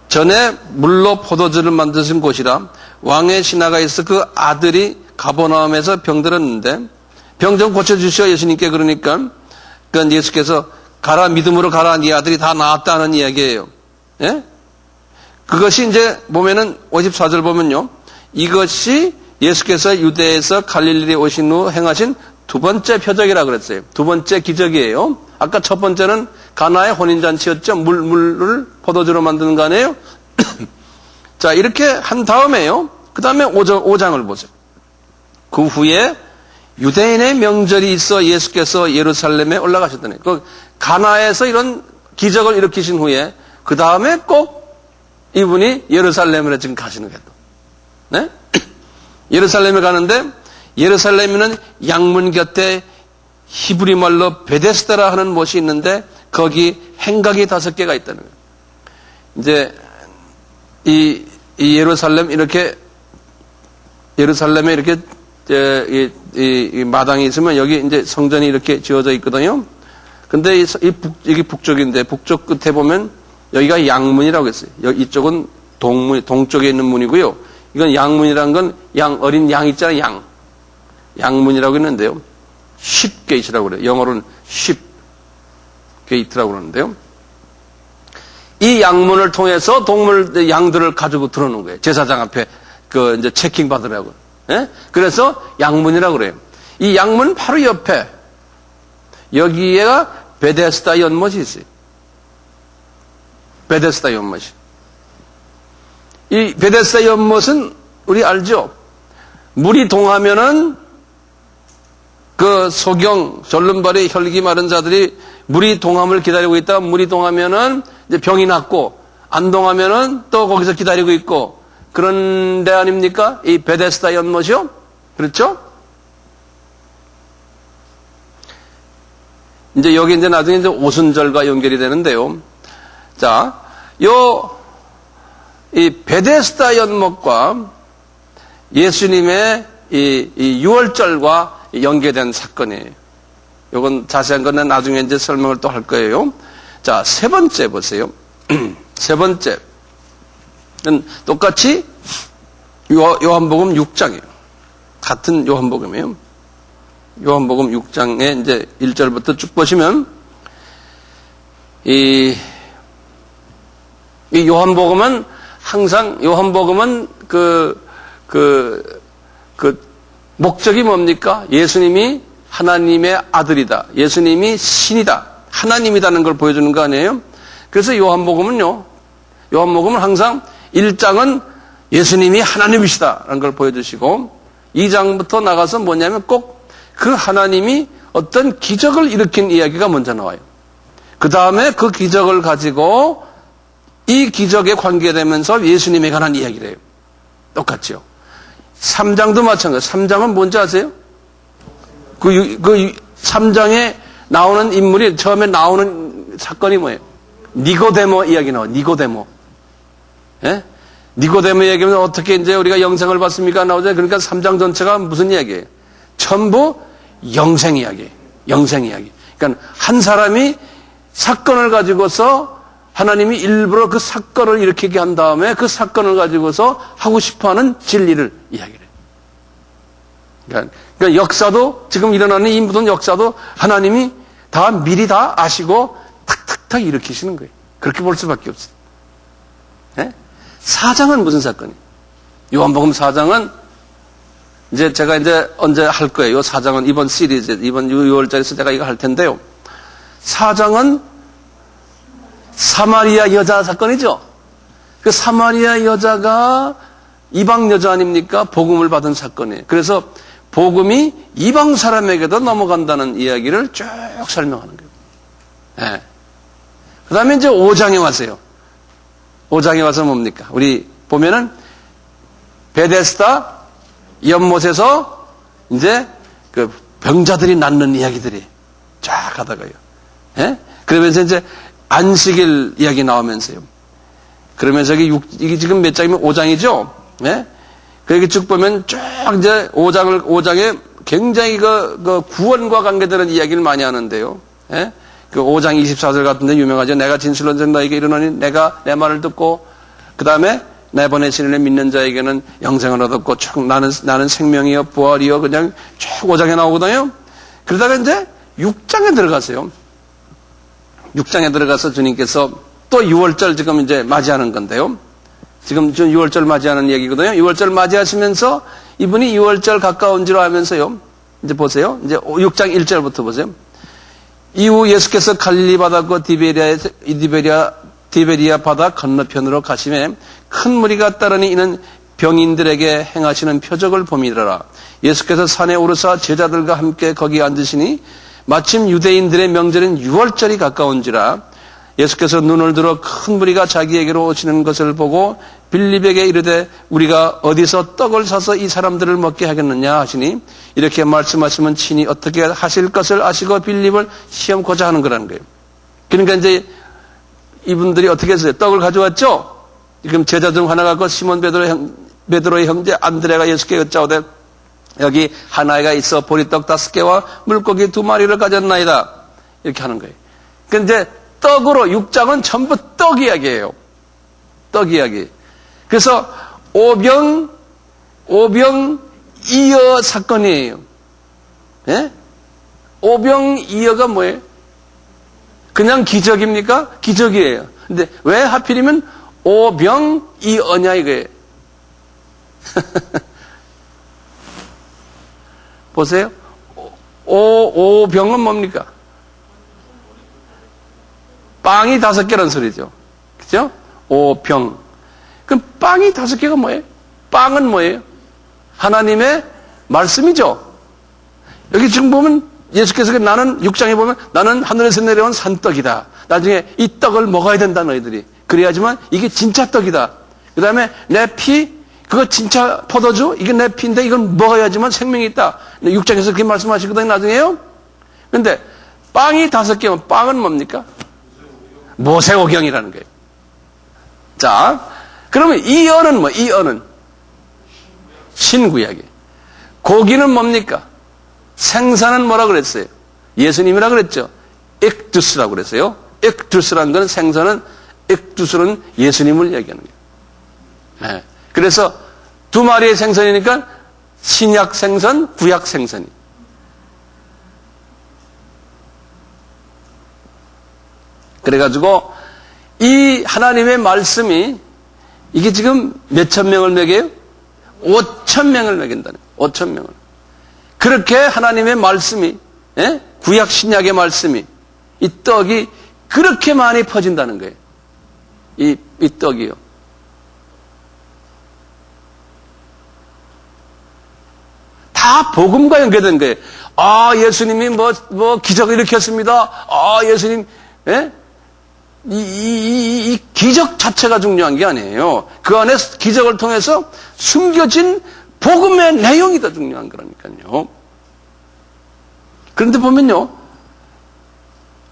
전에 물로 포도주를 만드신 곳이라 왕의 신하가 있어 그 아들이 가버나움에서 병들었는데 병 좀 고쳐주시오 예수님께 그러니까 예수께서 가라 믿음으로 가라 네 아들이 다 나았다는 이야기예요. 예? 그것이 이제 보면은 54절 보면요. 이것이 예수께서 유대에서 갈릴리에 오신 후 행하신 두 번째 표적이라 그랬어요. 두 번째 기적이에요. 아까 첫 번째는 가나의 혼인잔치였죠. 물을 포도주로 만드는 거 아니에요? 자, 이렇게 한 다음에요. 그 다음에 5장을 보세요. 그 후에 유대인의 명절이 있어 예수께서 예루살렘에 올라가셨더니 그 가나에서 이런 기적을 일으키신 후에 그 다음에 꼭 이분이 예루살렘으로 지금 가시는 거예요. 네? 예루살렘에 가는데 예루살렘에는 양문 곁에 히브리 말로 베데스다라 하는 곳이 있는데 거기 행각이 5개가 있다는 거예요. 이제 이 예루살렘 이렇게 예루살렘에 이렇게 이 마당이 있으면 여기 이제 성전이 이렇게 지어져 있거든요. 근데 여기 북쪽인데 북쪽 끝에 보면 여기가 양문이라고 했어요. 이쪽은 동쪽에 있는 문이고요. 이건 양문이라는 건 어린 양 있잖아요. 양문이라고 했는데요. 쉽게이트라고 그래요. 영어로는 쉽게이트라고 그러는데요. 이 양문을 통해서 양들을 가지고 들어오는 거예요. 제사장 앞에 이제 체킹 받으라고. 예? 그래서 양문이라고 그래요. 이 양문 바로 옆에 여기에가 베데스다 연못이 있어요. 베데스다 연못이. 이 베데스다 연못은 우리 알죠? 물이 동하면은 그 소경, 졸름발이 혈기 마른 자들이 물이 동함을 기다리고 있다가 물이 동하면은 이제 병이 낫고 안 동하면은 또 거기서 기다리고 있고 그런 데 아닙니까? 이 베데스다 연못이요? 그렇죠? 이제 여기 이제 나중에 이제 오순절과 연결이 되는데요. 자, 이 베데스다 연못과 예수님의 이 6월절과 연계된 사건이에요. 요건 자세한 건 나중에 이제 설명을 또 할 거예요. 자, 세 번째 보세요. 세 번째는 똑같이 요한복음 6장이에요. 같은 요한복음이에요. 요한복음 6장에 이제 1절부터 쭉 보시면 이 요한복음은 항상 요한복음은 그 목적이 뭡니까? 예수님이 하나님의 아들이다. 예수님이 신이다. 하나님이라는 걸 보여주는 거 아니에요? 그래서 요한복음은 항상 1장은 예수님이 하나님이시다라는 걸 보여주시고 2장부터 나가서 뭐냐면 꼭 그 하나님이 어떤 기적을 일으킨 이야기가 먼저 나와요. 그 다음에 그 기적을 가지고 이 기적에 관계되면서 예수님에 관한 이야기를 해요. 똑같죠. 3장도 마찬가지. 3장은 뭔지 아세요? 그 3장에 나오는 인물이 처음에 나오는 사건이 뭐예요? 니고데모 이야기 나와요. 니고데모. 예? 니고데모 얘기하면 어떻게 이제 우리가 영생을 받습니까? 나오죠. 그러니까 3장 전체가 무슨 이야기예요? 전부 영생 이야기예요. 영생 이야기. 그러니까 한 사람이 사건을 가지고서 하나님이 일부러 그 사건을 일으키게 한 다음에 그 사건을 가지고서 하고 싶어하는 진리를 이야기를 해요. 그러니까 역사도 지금 일어나는 이 모든 역사도 하나님이 다 미리 다 아시고 탁탁탁 일으키시는 거예요. 그렇게 볼 수밖에 없어요. 네? 4장은 무슨 사건이에요? 요한복음 4장은 이제 제가 이제 언제 할 거예요. 4장은 이번 시리즈, 이번 6월달에서 제가 이거 할 텐데요. 4장은 사마리아 여자 사건이죠. 그 사마리아 여자가 이방 여자 아닙니까? 복음을 받은 사건이에요. 그래서 복음이 이방 사람에게도 넘어간다는 이야기를 쭉 설명하는 거예요. 네. 그 다음에 이제 5장에 와서요. 5장에 와서 뭡니까? 우리 보면은 베데스다 연못에서 이제 그 병자들이 낫는 이야기들이 쫙 하다가요. 예? 그러면서 이제 안식일 이야기 나오면서요. 그러면서 이게 지금 몇 장이면 5장이죠? 예? 그렇게 쭉 보면 쭉 이제 5장에 굉장히 그 구원과 관계되는 이야기를 많이 하는데요. 예? 그 5장 24절 같은데 유명하죠. 내가 진실로 너에게 이르노니 내가 내 말을 듣고 그 다음에 내 보내신 이를 믿는 자에게는 영생을 얻었고 쭉 나는 생명이여 부활이여 그냥 쭉 5장에 나오거든요. 그러다가 이제 6장에 들어가세요. 6장에 들어가서 주님께서 또 6월절 지금 이제 맞이하는 건데요. 지금 6월절 맞이하는 얘기거든요. 6월절 맞이하시면서 이분이 6월절 가까운 줄 알면서요. 이제 보세요. 이제 6장 1절부터 보세요. 이후 예수께서 갈릴리 바다과 디베리아 바다 건너편으로 가시매 큰 무리가 따르니 이는 병인들에게 행하시는 표적을 봄이더라. 예수께서 산에 오르사 제자들과 함께 거기 앉으시니 마침 유대인들의 명절인 6월절이 가까운지라 예수께서 눈을 들어 큰 무리가 자기에게로 오시는 것을 보고 빌립에게 이르되 우리가 어디서 떡을 사서 이 사람들을 먹게 하겠느냐 하시니 이렇게 말씀하시면 친히 어떻게 하실 것을 아시고 빌립을 시험코자 하는 거라는 거예요. 그러니까 이제 이분들이 어떻게 했어요? 떡을 가져왔죠? 지금 제자 중 하나 갖고 시몬 베드로의 형제 안드레가 예수께 여짜오되 여기 하나가 있어 보리떡 5개와 물고기 2마리를 가졌나이다. 이렇게 하는 거예요. 그런데 떡으로 6장은 전부 떡 이야기예요. 떡 이야기. 그래서 오병이어 사건이에요. 예? 오병이어가 뭐예요? 그냥 기적입니까? 기적이에요. 근데 왜 하필이면 오병이어냐 이거예요. 보세요. 오병은 뭡니까? 빵이 5개란 소리죠. 그죠? 오병. 그럼 빵이 5개가 뭐예요? 빵은 뭐예요? 하나님의 말씀이죠. 여기 지금 보면 예수께서 나는 6장에 보면 나는 하늘에서 내려온 산떡이다. 나중에 이 떡을 먹어야 된다 너희들이. 그래야지만 이게 진짜 떡이다. 그 다음에 내 피, 그거 진짜 포도주, 이게 내 피인데 이건 먹어야지만 생명이 있다. 6장에서 그렇게 말씀하시거든요, 나중에요. 근데 빵이 5개면 빵은 뭡니까? 모세오경이라는 거예요. 자, 그러면 이 언은 뭐, 이 언은? 신구약이에요. 고기는 뭡니까? 생선은 뭐라 그랬어요? 예수님이라 그랬죠. 엑두스라고 그랬어요. 엑두스라는 건 생선은 엑두스는 예수님을 얘기하는 거예요. 네. 그래서 두 마리의 생선이니까 신약 생선, 구약 생선이. 그래가지고 이 하나님의 말씀이 이게 지금 몇천 명을 먹여요? 5천 명을 먹인다는 거예요. 5천 명을. 그렇게 하나님의 말씀이, 예? 구약 신약의 말씀이, 이 떡이 그렇게 많이 퍼진다는 거예요. 이 떡이요. 다 복음과 연결된 거예요. 아, 예수님이 뭐 기적을 일으켰습니다. 아, 예수님, 예? 이 기적 자체가 중요한 게 아니에요. 그 안에 기적을 통해서 숨겨진 복음의 내용이 더 중요한 거라니까요. 그런데 보면요,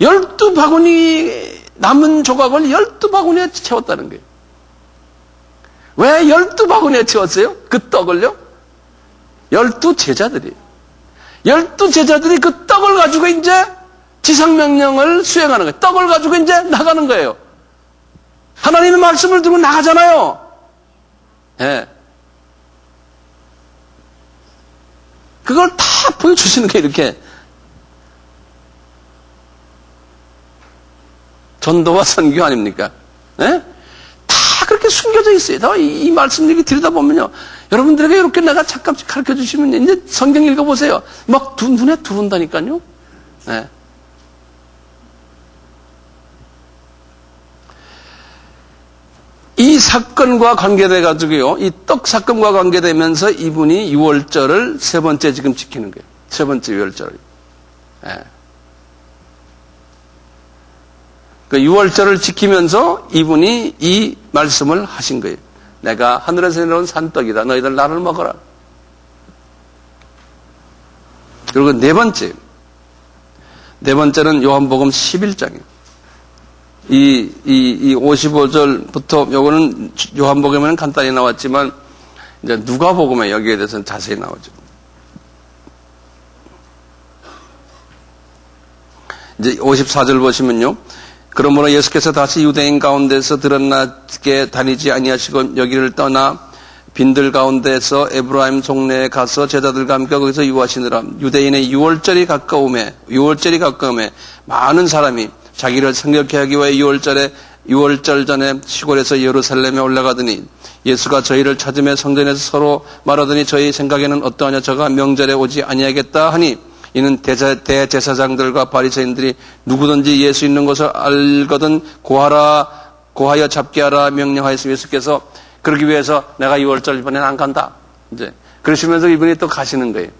12바구니 남은 조각을 12바구니에 채웠다는 거예요. 왜 12바구니에 채웠어요? 그 떡을요? 12제자들이에요. 12제자들이 그 떡을 가지고 이제 지상명령을 수행하는 거예요. 떡을 가지고 이제 나가는 거예요. 하나님의 말씀을 들고 나가잖아요. 예. 그걸 다 보여주시는 게 이렇게. 전도와 선교 아닙니까? 예? 다 그렇게 숨겨져 있어요. 이 말씀 얘기 들여다보면요. 여러분들에게 이렇게 내가 잠깐 가르쳐 주시면 이제 성경 읽어보세요. 막 눈에 들어온다니까요. 예. 이 사건과 관계돼 가지고요. 이 떡 사건과 관계되면서 이분이 유월절을 세 번째 지금 지키는 거예요. 세 번째 유월절을. 예. 그 유월절을 지키면서 이분이 이 말씀을 하신 거예요. 내가 하늘에서 내려온 산떡이다. 너희들 나를 먹어라. 그리고 네 번째는 요한복음 11장이에요. 이 55절부터 요거는 요한복음에는 간단히 나왔지만 이제 누가복음에 여기에 대해서는 자세히 나오죠. 이제 54절 보시면요. 그러므로 예수께서 다시 유대인 가운데서 드러나게 다니지 아니하시고 여기를 떠나 빈들 가운데서 에브라임 동네에 가서 제자들과 함께 거기서 유하시느라. 유대인의 유월절이 가까움에 많은 사람이 자기를 성결케 하기 위해 유월절 전에 시골에서 예루살렘에 올라가더니 예수가 저희를 찾으며 성전에서 서로 말하더니 저희 생각에는 어떠하냐 저가 명절에 오지 아니하겠다 하니 이는 대제사장들과 바리새인들이 누구든지 예수 있는 것을 알거든 고하여 잡게 하라 명령하였으며 예수께서 그러기 위해서 내가 유월절 이번에는 안 간다. 이제 그러시면서 이분이 또 가시는 거예요.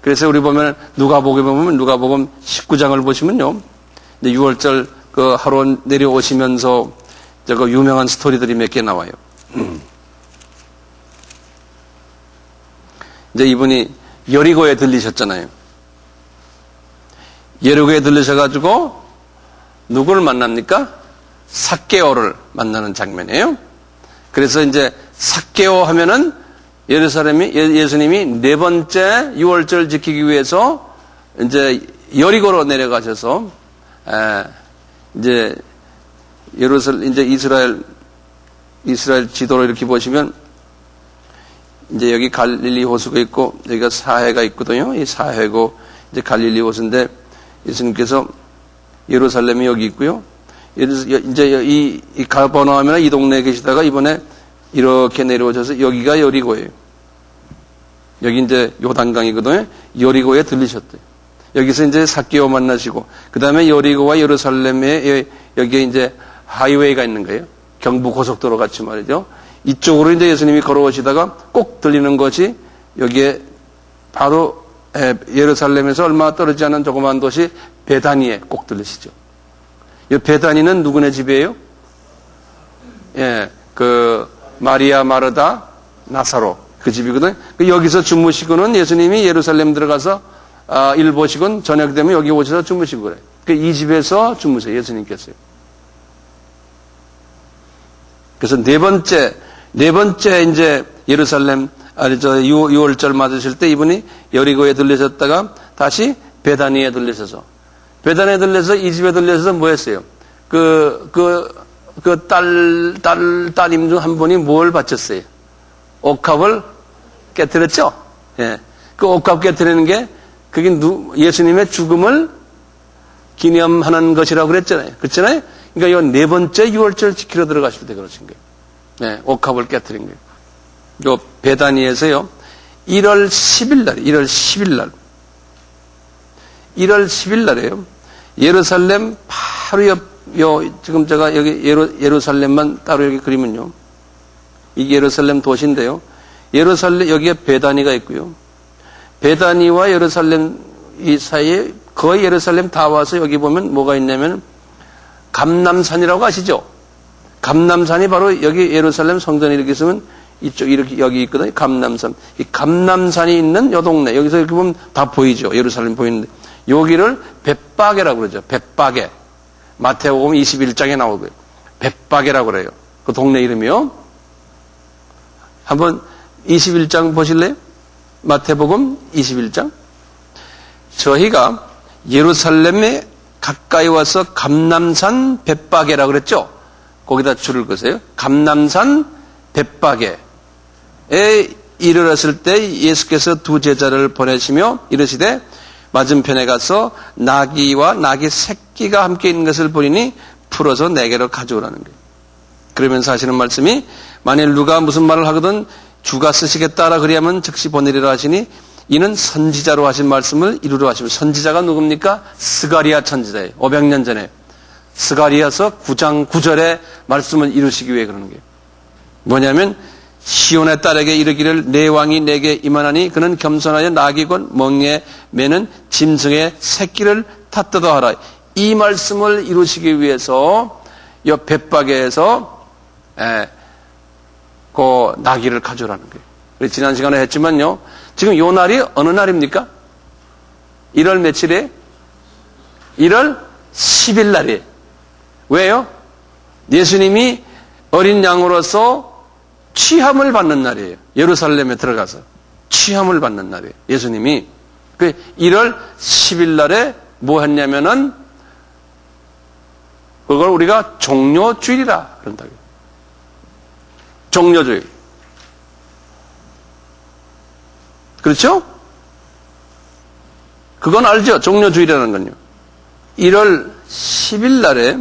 그래서 우리 보면 누가복음 19장을 보시면요. 이제 유월절 그 하루 내려오시면서 저거 유명한 스토리들이 몇 개 나와요. 이제 이분이 여리고에 들리셨잖아요. 여리고에 들리셔가지고 누구를 만납니까? 삭개오를 만나는 장면이에요. 그래서 이제 삭개오 하면은 예수님이 네 번째 유월절 지키기 위해서 이제 여리고로 내려가셔서 이제 이제 이스라엘 지도로 이렇게 보시면 이제 여기 갈릴리 호수가 있고 여기가 사해가 있거든요. 이 사해고 이제 갈릴리 호수인데 예수님께서 예루살렘이 여기 있고요. 이제 이 가버나움이나 이 동네에 계시다가 이번에 이렇게 내려오셔서 여기가 여리고예요. 여기 이제 요단강이거든요. 여리고에 들리셨대요. 여기서 이제 삭개오 만나시고 그 다음에 여리고와 예루살렘에 여기에 이제 하이웨이가 있는 거예요. 경부 고속도로 같이 말이죠. 이쪽으로 이제 예수님이 걸어오시다가 꼭 들리는 것이 여기에 바로 예루살렘에서 얼마 떨어지지 않은 조그만 도시 베다니에 꼭 들리시죠. 이 베다니는 누구네 집이에요? 예, 그 마리아, 마르다, 나사로 그 집이거든요. 여기서 주무시고는 예수님이 예루살렘 들어가서 일 보시곤 저녁 되면 여기 오셔서 주무시고 그래요. 이 집에서 주무세요. 예수님께서요. 그래서 네 번째 이제 예루살렘 유월절 맞으실 때 이분이 여리고에 들리셨다가 다시 베다니에 들리셔서. 베다니에 들려서 이 집에 들려서 뭐 했어요? 따님 중 한 분이 뭘 바쳤어요? 옥합을 깨뜨렸죠? 예. 그 옥합 깨뜨리는 게, 그게 예수님의 죽음을 기념하는 것이라고 그랬잖아요. 그렇잖아요? 그러니까 이 네 번째 유월절 지키러 들어가실 때 그러신 거예요. 네, 옥합을 깨뜨린 거예요. 요 베다니에서요, 1월 10일 날이에요. 예루살렘 바로 지금 제가 여기 예루살렘만 따로 여기 그리면요. 이게 예루살렘 도시인데요. 여기에 베다니가 있고요. 베다니와 예루살렘 이 사이에 거의 예루살렘 다 와서 여기 보면 뭐가 있냐면 감람산이라고 아시죠? 감람산이 바로 여기 예루살렘 성전이 이렇게 있으면 이쪽 이렇게 여기 있거든요. 감람산. 이 감람산이 있는 요 동네. 여기서 이렇게 보면 다 보이죠. 예루살렘 보이는데. 여기를 벳바게라고 그러죠. 벳바게. 마태복음 21장에 나오고요. 벳바게라고 그래요. 그 동네 이름이요. 한번 21장 보실래요? 마태복음 21장. 저희가 예루살렘에 가까이 와서 감람산 벳바게라고 그랬죠? 거기다 줄을 그으세요. 감람산 벳바게에 이르렀을 때 예수께서 두 제자를 보내시며 이르시되 맞은편에 가서 나귀와 나귀 새끼가 함께 있는 것을 보리니 풀어서 내게로 가져오라는 거예요. 그러면서 하시는 말씀이 만일 누가 무슨 말을 하거든 주가 쓰시겠다라 그리하면 즉시 보내리라 하시니 이는 선지자로 하신 말씀을 이루려 하시면 선지자가 누굽니까? 스가랴 선지자예요. 500년 전에 스가랴서 9장 9절의 말씀을 이루시기 위해 그러는 거예요. 뭐냐면 시온의 딸에게 이르기를 내 왕이 내게 임하나니 그는 겸손하여 나귀건 멍에 매는 짐승의 새끼를 탔다도 하라. 이 말씀을 이루시기 위해서 이 벳바게에서 그 나귀를 가져오라는 거예요. 지난 시간에 했지만요. 지금 요 날이 어느 날입니까? 1월 며칠에? 1월 10일 날이에요. 왜요? 예수님이 어린 양으로서 취함을 받는 날이에요. 예루살렘에 들어가서 취함을 받는 날이에요. 예수님이 그 1월 10일 날에 뭐 했냐면은 그걸 우리가 종료주일이라 그런다고요. 종료주일. 그렇죠? 그건 알죠? 종료주일이라는 건요. 1월 10일 날에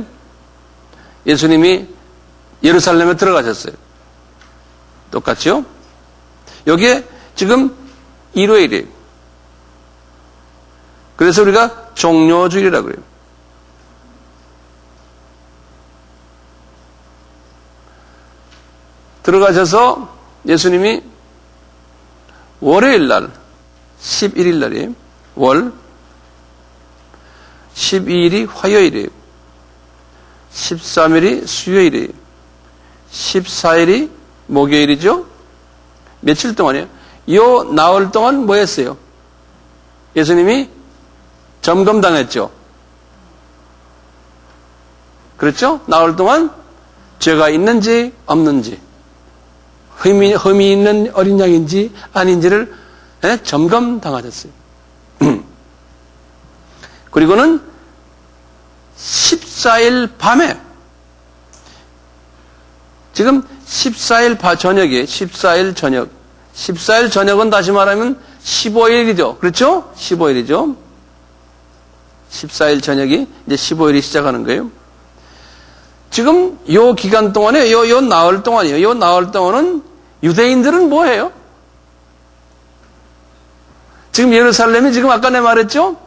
예수님이 예루살렘에 들어가셨어요. 똑같죠? 여기에 지금 일요일이에요. 그래서 우리가 종료주일이라고 그래요. 들어가셔서 예수님이 월요일 날 11일 날이에요. 월 12일이 화요일이에요. 13일이 수요일이에요. 14일이 목요일이죠. 며칠 동안이에요. 요 나흘 동안 뭐 했어요? 예수님이 점검당했죠. 그렇죠? 나흘 동안 죄가 있는지 없는지 흠이 있는 어린 양인지 아닌지를 점검당하셨어요. 그리고는 14일 밤에 지금 14일 저녁이에요. 14일 저녁. 14일 저녁은 다시 말하면 15일이죠. 그렇죠? 15일이죠. 14일 저녁이 이제 15일이 시작하는 거예요. 지금 요 기간 동안에 요 나흘 동안이에요. 요 나흘 동안은 유대인들은 뭐 해요? 지금 예루살렘이 지금 아까 내가 말했죠?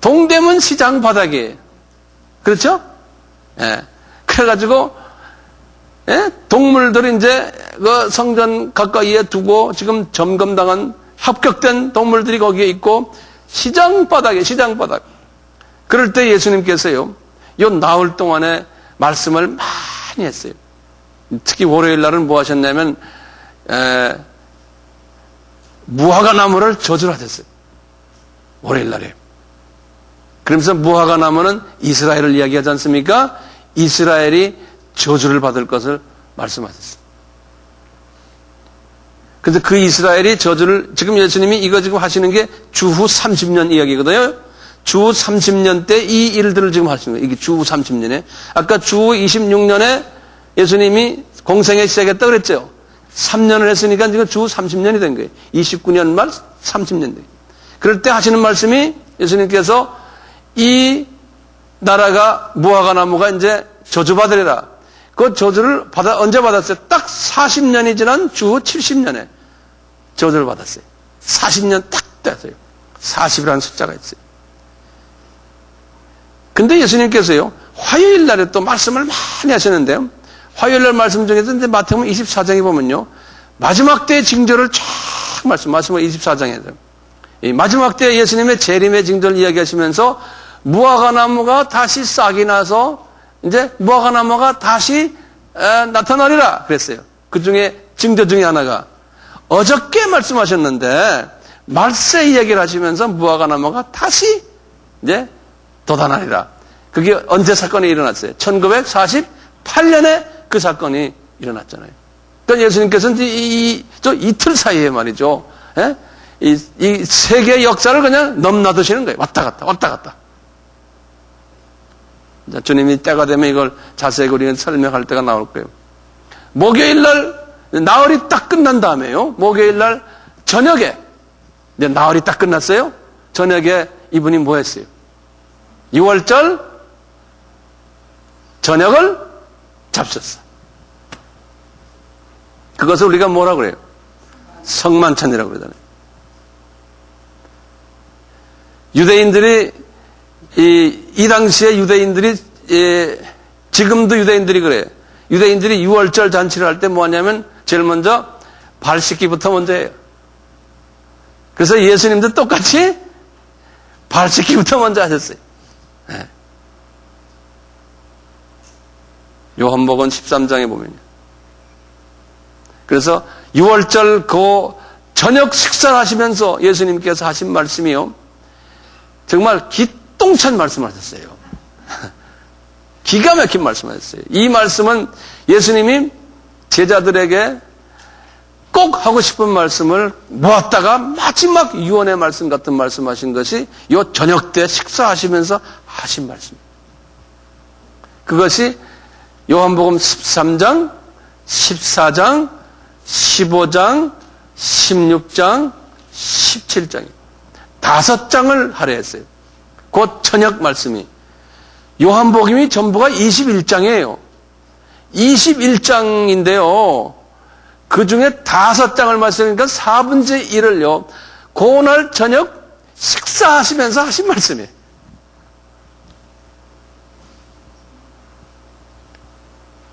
동대문 시장 바닥이에요. 그렇죠? 예. 그래가지고 동물들이 이제 그 성전 가까이에 두고 지금 점검당한 합격된 동물들이 거기에 있고 시장 바닥에 시장 바닥. 그럴 때 예수님께서요. 요 나흘 동안에 말씀을 많이 했어요. 특히 월요일 날은 뭐 하셨냐면 무화과 나무를 저주를 하셨어요. 월요일 날에. 그러면서 무화과 나무는 이스라엘을 이야기하지 않습니까? 이스라엘이 저주를 받을 것을 말씀하셨어요. 그래서 그 이스라엘이 저주를 지금 예수님이 이거 지금 하시는 게 주후 30년 이야기거든요. 주 30년 때 이 일들을 지금 하시는 거예요. 이게 주 30년에. 아까 주 26년에 예수님이 공생에 시작했다 그랬죠. 3년을 했으니까 지금 주 30년이 된 거예요. 29년 말 30년 돼. 그럴 때 하시는 말씀이 예수님께서 이 나라가 무화과 나무가 이제 저주받으리라. 그 저주를 언제 받았어요? 딱 40년이 지난 주 70년에 저주를 받았어요. 40년 딱 됐어요. 40이라는 숫자가 있어요. 근데 예수님께서요, 화요일 날에 또 말씀을 많이 하시는데요. 화요일 날 말씀 중에서 이제 마태복음 24장에 보면요. 마지막 때의 징조를 쫙 말씀을 24장에서. 이 마지막 때 예수님의 재림의 징조를 이야기하시면서 무화과 나무가 다시 싹이 나서 이제 무화과 나무가 다시 나타나리라 그랬어요. 그 중에 징조 중에 하나가 어저께 말씀하셨는데 말세 이야기를 하시면서 무화과 나무가 다시 이제 돋아나리라. 그게 언제 사건이 일어났어요? 1948년에 그 사건이 일어났잖아요. 그러니까 예수님께서는 이틀 사이에 말이죠. 예? 이 세계의 역사를 그냥 넘나드시는 거예요. 왔다 갔다, 왔다 갔다. 주님이 때가 되면 이걸 자세히 우리가 설명할 때가 나올 거예요. 목요일 날, 나흘이 딱 끝난 다음에요. 목요일 날 저녁에, 이제 나흘이 딱 끝났어요. 저녁에 이분이 뭐 했어요? 6월절 저녁을 잡셨어. 그것을 우리가 뭐라 그래요? 성만찬이라고 그러잖아요. 유대인들이 이 당시에 유대인들이 지금도 유대인들이 그래요. 유대인들이 6월절 잔치를 할 때 뭐 하냐면 제일 먼저 발 씻기부터 먼저 해요. 그래서 예수님도 똑같이 발 씻기부터 먼저 하셨어요. 네. 요한복음 13장에 보면요. 그래서 6월절 그 저녁 식사를 하시면서 예수님께서 하신 말씀이요. 정말 기똥찬 말씀하셨어요. 기가 막힌 말씀하셨어요. 이 말씀은 예수님이 제자들에게 꼭 하고 싶은 말씀을 모았다가 마지막 유언의 말씀 같은 말씀하신 것이 요 저녁 때 식사하시면서 하신 말씀입니다. 그것이 요한복음 13장, 14장, 15장, 16장, 17장입니다. 5장을 할애했어요. 그 저녁 말씀이. 요한복음이 전부가 21장이에요. 21장인데요. 그 중에 5장을 말씀하니까 4분의 1을요. 그날 저녁 식사하시면서 하신 말씀이에요.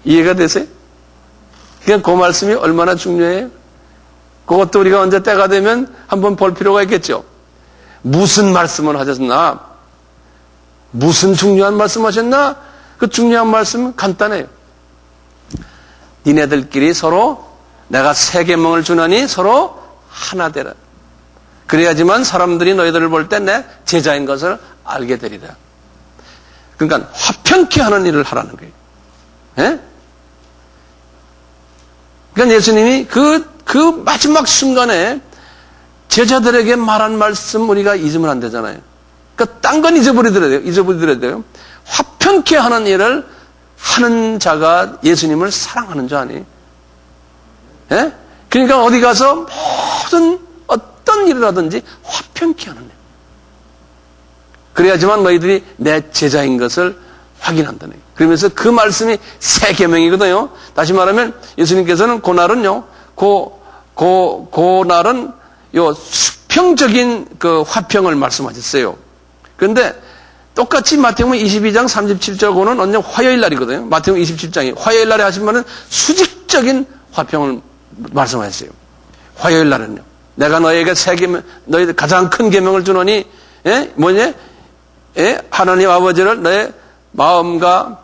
이해가 되세요? 그러니까 그 말씀이 얼마나 중요해요? 그것도 우리가 언제 때가 되면 한번 볼 필요가 있겠죠. 무슨 말씀을 하셨나? 무슨 중요한 말씀 하셨나? 그 중요한 말씀은 간단해요. 니네들끼리 서로 내가 새 계명을 주노니 서로 하나 되라. 그래야지만 사람들이 너희들을 볼 때 내 제자인 것을 알게 되리라. 그러니까 화평케 하는 일을 하라는 거예요. 예? 그러니까 예수님이 그 마지막 순간에 제자들에게 말한 말씀 우리가 잊으면 안 되잖아요. 그러니까 딴 건 잊어버리더라도 돼요. 화평케 하는 일을 하는 자가 예수님을 사랑하는 자 아니에요? 예? 그러니까 어디 가서 모든 어떤 일을 하든지 화평케 하는 일. 그래야지만 너희들이 내 제자인 것을 확인한다는 거예요. 그러면서 그 말씀이 새 계명이거든요. 다시 말하면 예수님께서는 그날은요, 그날은 요 수평적인 그 화평을 말씀하셨어요. 그런데 똑같이 마태복음 22장 37절고는 언제 화요일 날이거든요. 마태복음 27장이 화요일 날에 하신 말은 수직적인 화평을 말씀하셨어요. 화요일 날은요. 내가 너희에게 너희들 가장 큰 계명을 주노니, 예? 뭐냐? 예? 하나님 아버지를 너의 마음과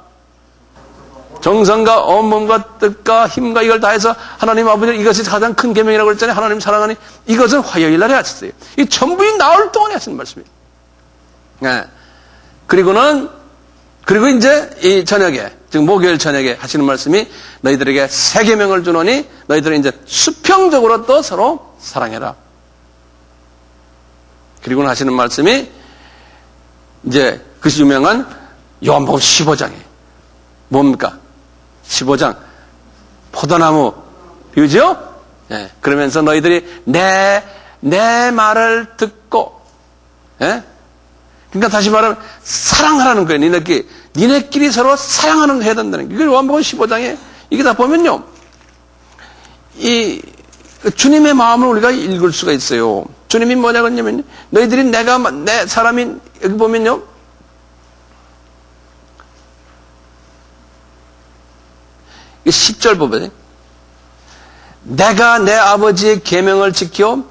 정성과 온몸과 뜻과 힘과 이걸 다해서 하나님 아버지를 이것이 가장 큰 계명이라고 그랬잖아요. 하나님 사랑하니 이것은 화요일 날에 하셨어요. 이 전부 나흘 동안에 하신 말씀이에요. 네. 그리고 이제 이 저녁에, 즉 목요일 저녁에 하시는 말씀이 너희들에게 새 계명을 주노니 너희들은 이제 수평적으로 또 서로 사랑해라. 그리고 하시는 말씀이 이제 그것이 유명한 요한복음 15장에 뭡니까? 15장 포도나무 비유죠? 예. 그러면서 너희들이 내 말을 듣고, 예? 그러니까 다시 말하면 사랑하라는 거예요. 니네끼리 서로 사랑하는 거 해야 된다는 거예요. 이걸 요한복음 15장에 이게 다 보면요, 이 주님의 마음을 우리가 읽을 수가 있어요. 주님이 뭐냐 그러냐면 너희들이 내 사람인, 여기 보면요, 10절 보면 내가 내 아버지의 계명을 지켜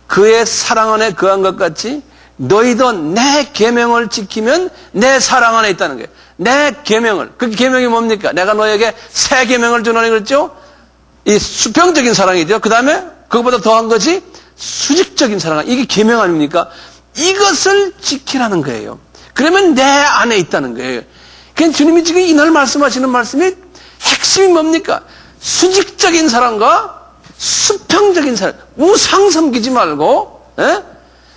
그의 사랑 안에 거한 것 같이 너희도 내 계명을 지키면 내 사랑 안에 있다는 거예요. 내 계명을. 그 계명이 뭡니까? 내가 너에게 새 계명을 주노니 그랬죠? 이 수평적인 사랑이죠. 그 다음에 그것보다 더한 것이 수직적인 사랑. 이게 계명 아닙니까? 이것을 지키라는 거예요. 그러면 내 안에 있다는 거예요. 그러니까 주님이 지금 이날 말씀하시는 말씀이 핵심이 뭡니까? 수직적인 사랑과 수평적인 사랑. 우상 섬기지 말고, 예?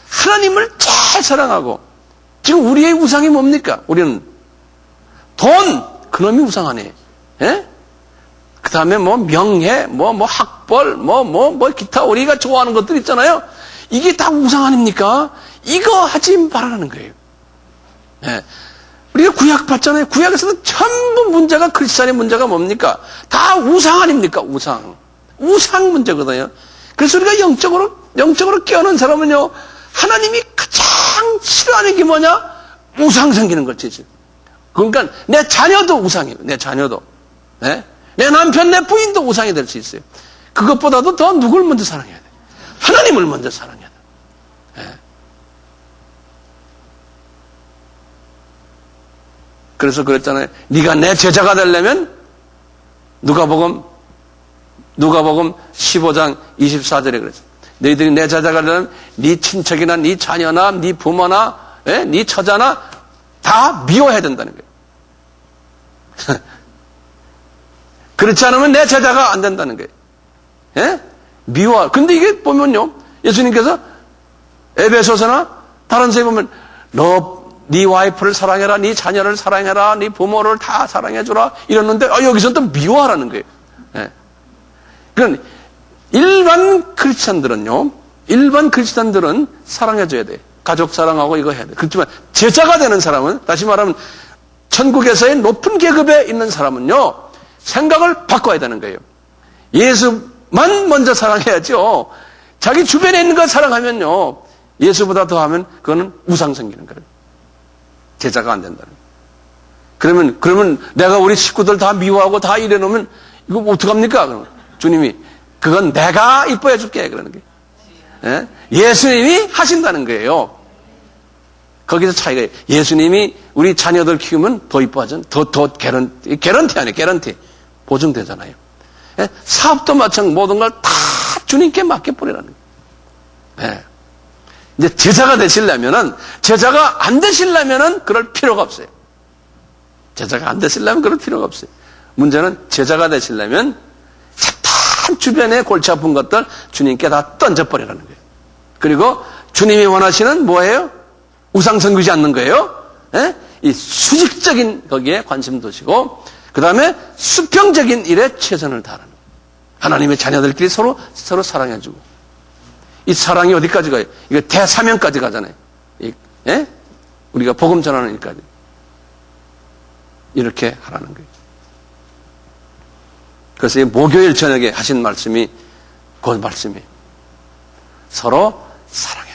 하나님을 잘 사랑하고. 지금 우리의 우상이 뭡니까? 우리는 돈, 그놈이 우상 아니에요. 예? 그 다음에 명예, 학벌, 기타 우리가 좋아하는 것들 있잖아요. 이게 다 우상 아닙니까? 이거 하지 말라는 거예요. 예. 우리가 구약 봤잖아요. 구약에서는 전부 문제가, 크리스찬의 문제가 뭡니까? 다 우상 아닙니까? 우상 문제거든요. 그래서 우리가 영적으로 깨어난 사람은요, 하나님이 가장 싫어하는 게 뭐냐? 우상 생기는 거지. 그러니까 내 자녀도 우상이에요. 내 자녀도. 네? 내 남편, 내 부인도 우상이 될 수 있어요. 그것보다도 더 누굴 먼저 사랑해야 돼? 하나님을 먼저 사랑해야 돼. 네. 그래서 그랬잖아요. 네가 내 제자가 되려면 누가복음 15장 24절에 그랬어요. 너희들이 내 제자가 되려면 네 친척이나 네 자녀나 네 부모나 네 처자나 다 미워해야 된다는 거예요. 그렇지 않으면 내 제자가 안 된다는 거예요. 예? 미워. 근데 이게 보면요, 예수님께서 에베소서나 다른 데에 보면 네 와이프를 사랑해라, 네 자녀를 사랑해라, 네 부모를 다 사랑해주라 이랬는데 여기서는 또 미워하라는 거예요. 예. 그러니까 일반 크리스찬들은 사랑해줘야 돼. 가족 사랑하고 이거 해야 돼. 그렇지만 제자가 되는 사람은, 다시 말하면 천국에서의 높은 계급에 있는 사람은요, 생각을 바꿔야 되는 거예요. 예수만 먼저 사랑해야죠. 자기 주변에 있는 걸 사랑하면요, 예수보다 더하면 그거는 우상 생기는 거예요. 제자가 안 된다는 거예요. 그러면 내가 우리 식구들 다 미워하고 다 이래놓으면 이거 어떡합니까? 그러면 주님이 그건 내가 이뻐해 줄게 그러는 거예요. 예? 예수님이 하신다는 거예요. 거기서 차이가 있어요. 예수님이 우리 자녀들 키우면 더 이뻐하잖아요. 더 개런티 아니에요. 개런티. 보증되잖아요. 예? 사업도 마찬가지 모든 걸 다 주님께 맡겨버리라는 거예요. 예. 이제 제자가 안 되시려면은 그럴 필요가 없어요. 제자가 안 되시려면 그럴 필요가 없어요. 문제는 제자가 되시려면 다 주변에 골치 아픈 것들 주님께 다 던져버리라는 거예요. 그리고 주님이 원하시는 뭐예요? 우상 섬기지 않는 거예요. 예? 이 수직적인 거기에 관심 두시고, 그 다음에 수평적인 일에 최선을 다하는 거예요. 하나님의 자녀들끼리 서로 사랑해주고. 이 사랑이 어디까지 가요? 이거 대사명까지 가잖아요. 예? 우리가 복음 전하는 일까지. 이렇게 하라는 거예요. 그래서 이 목요일 저녁에 하신 말씀이 그 말씀이에요. 서로 사랑해.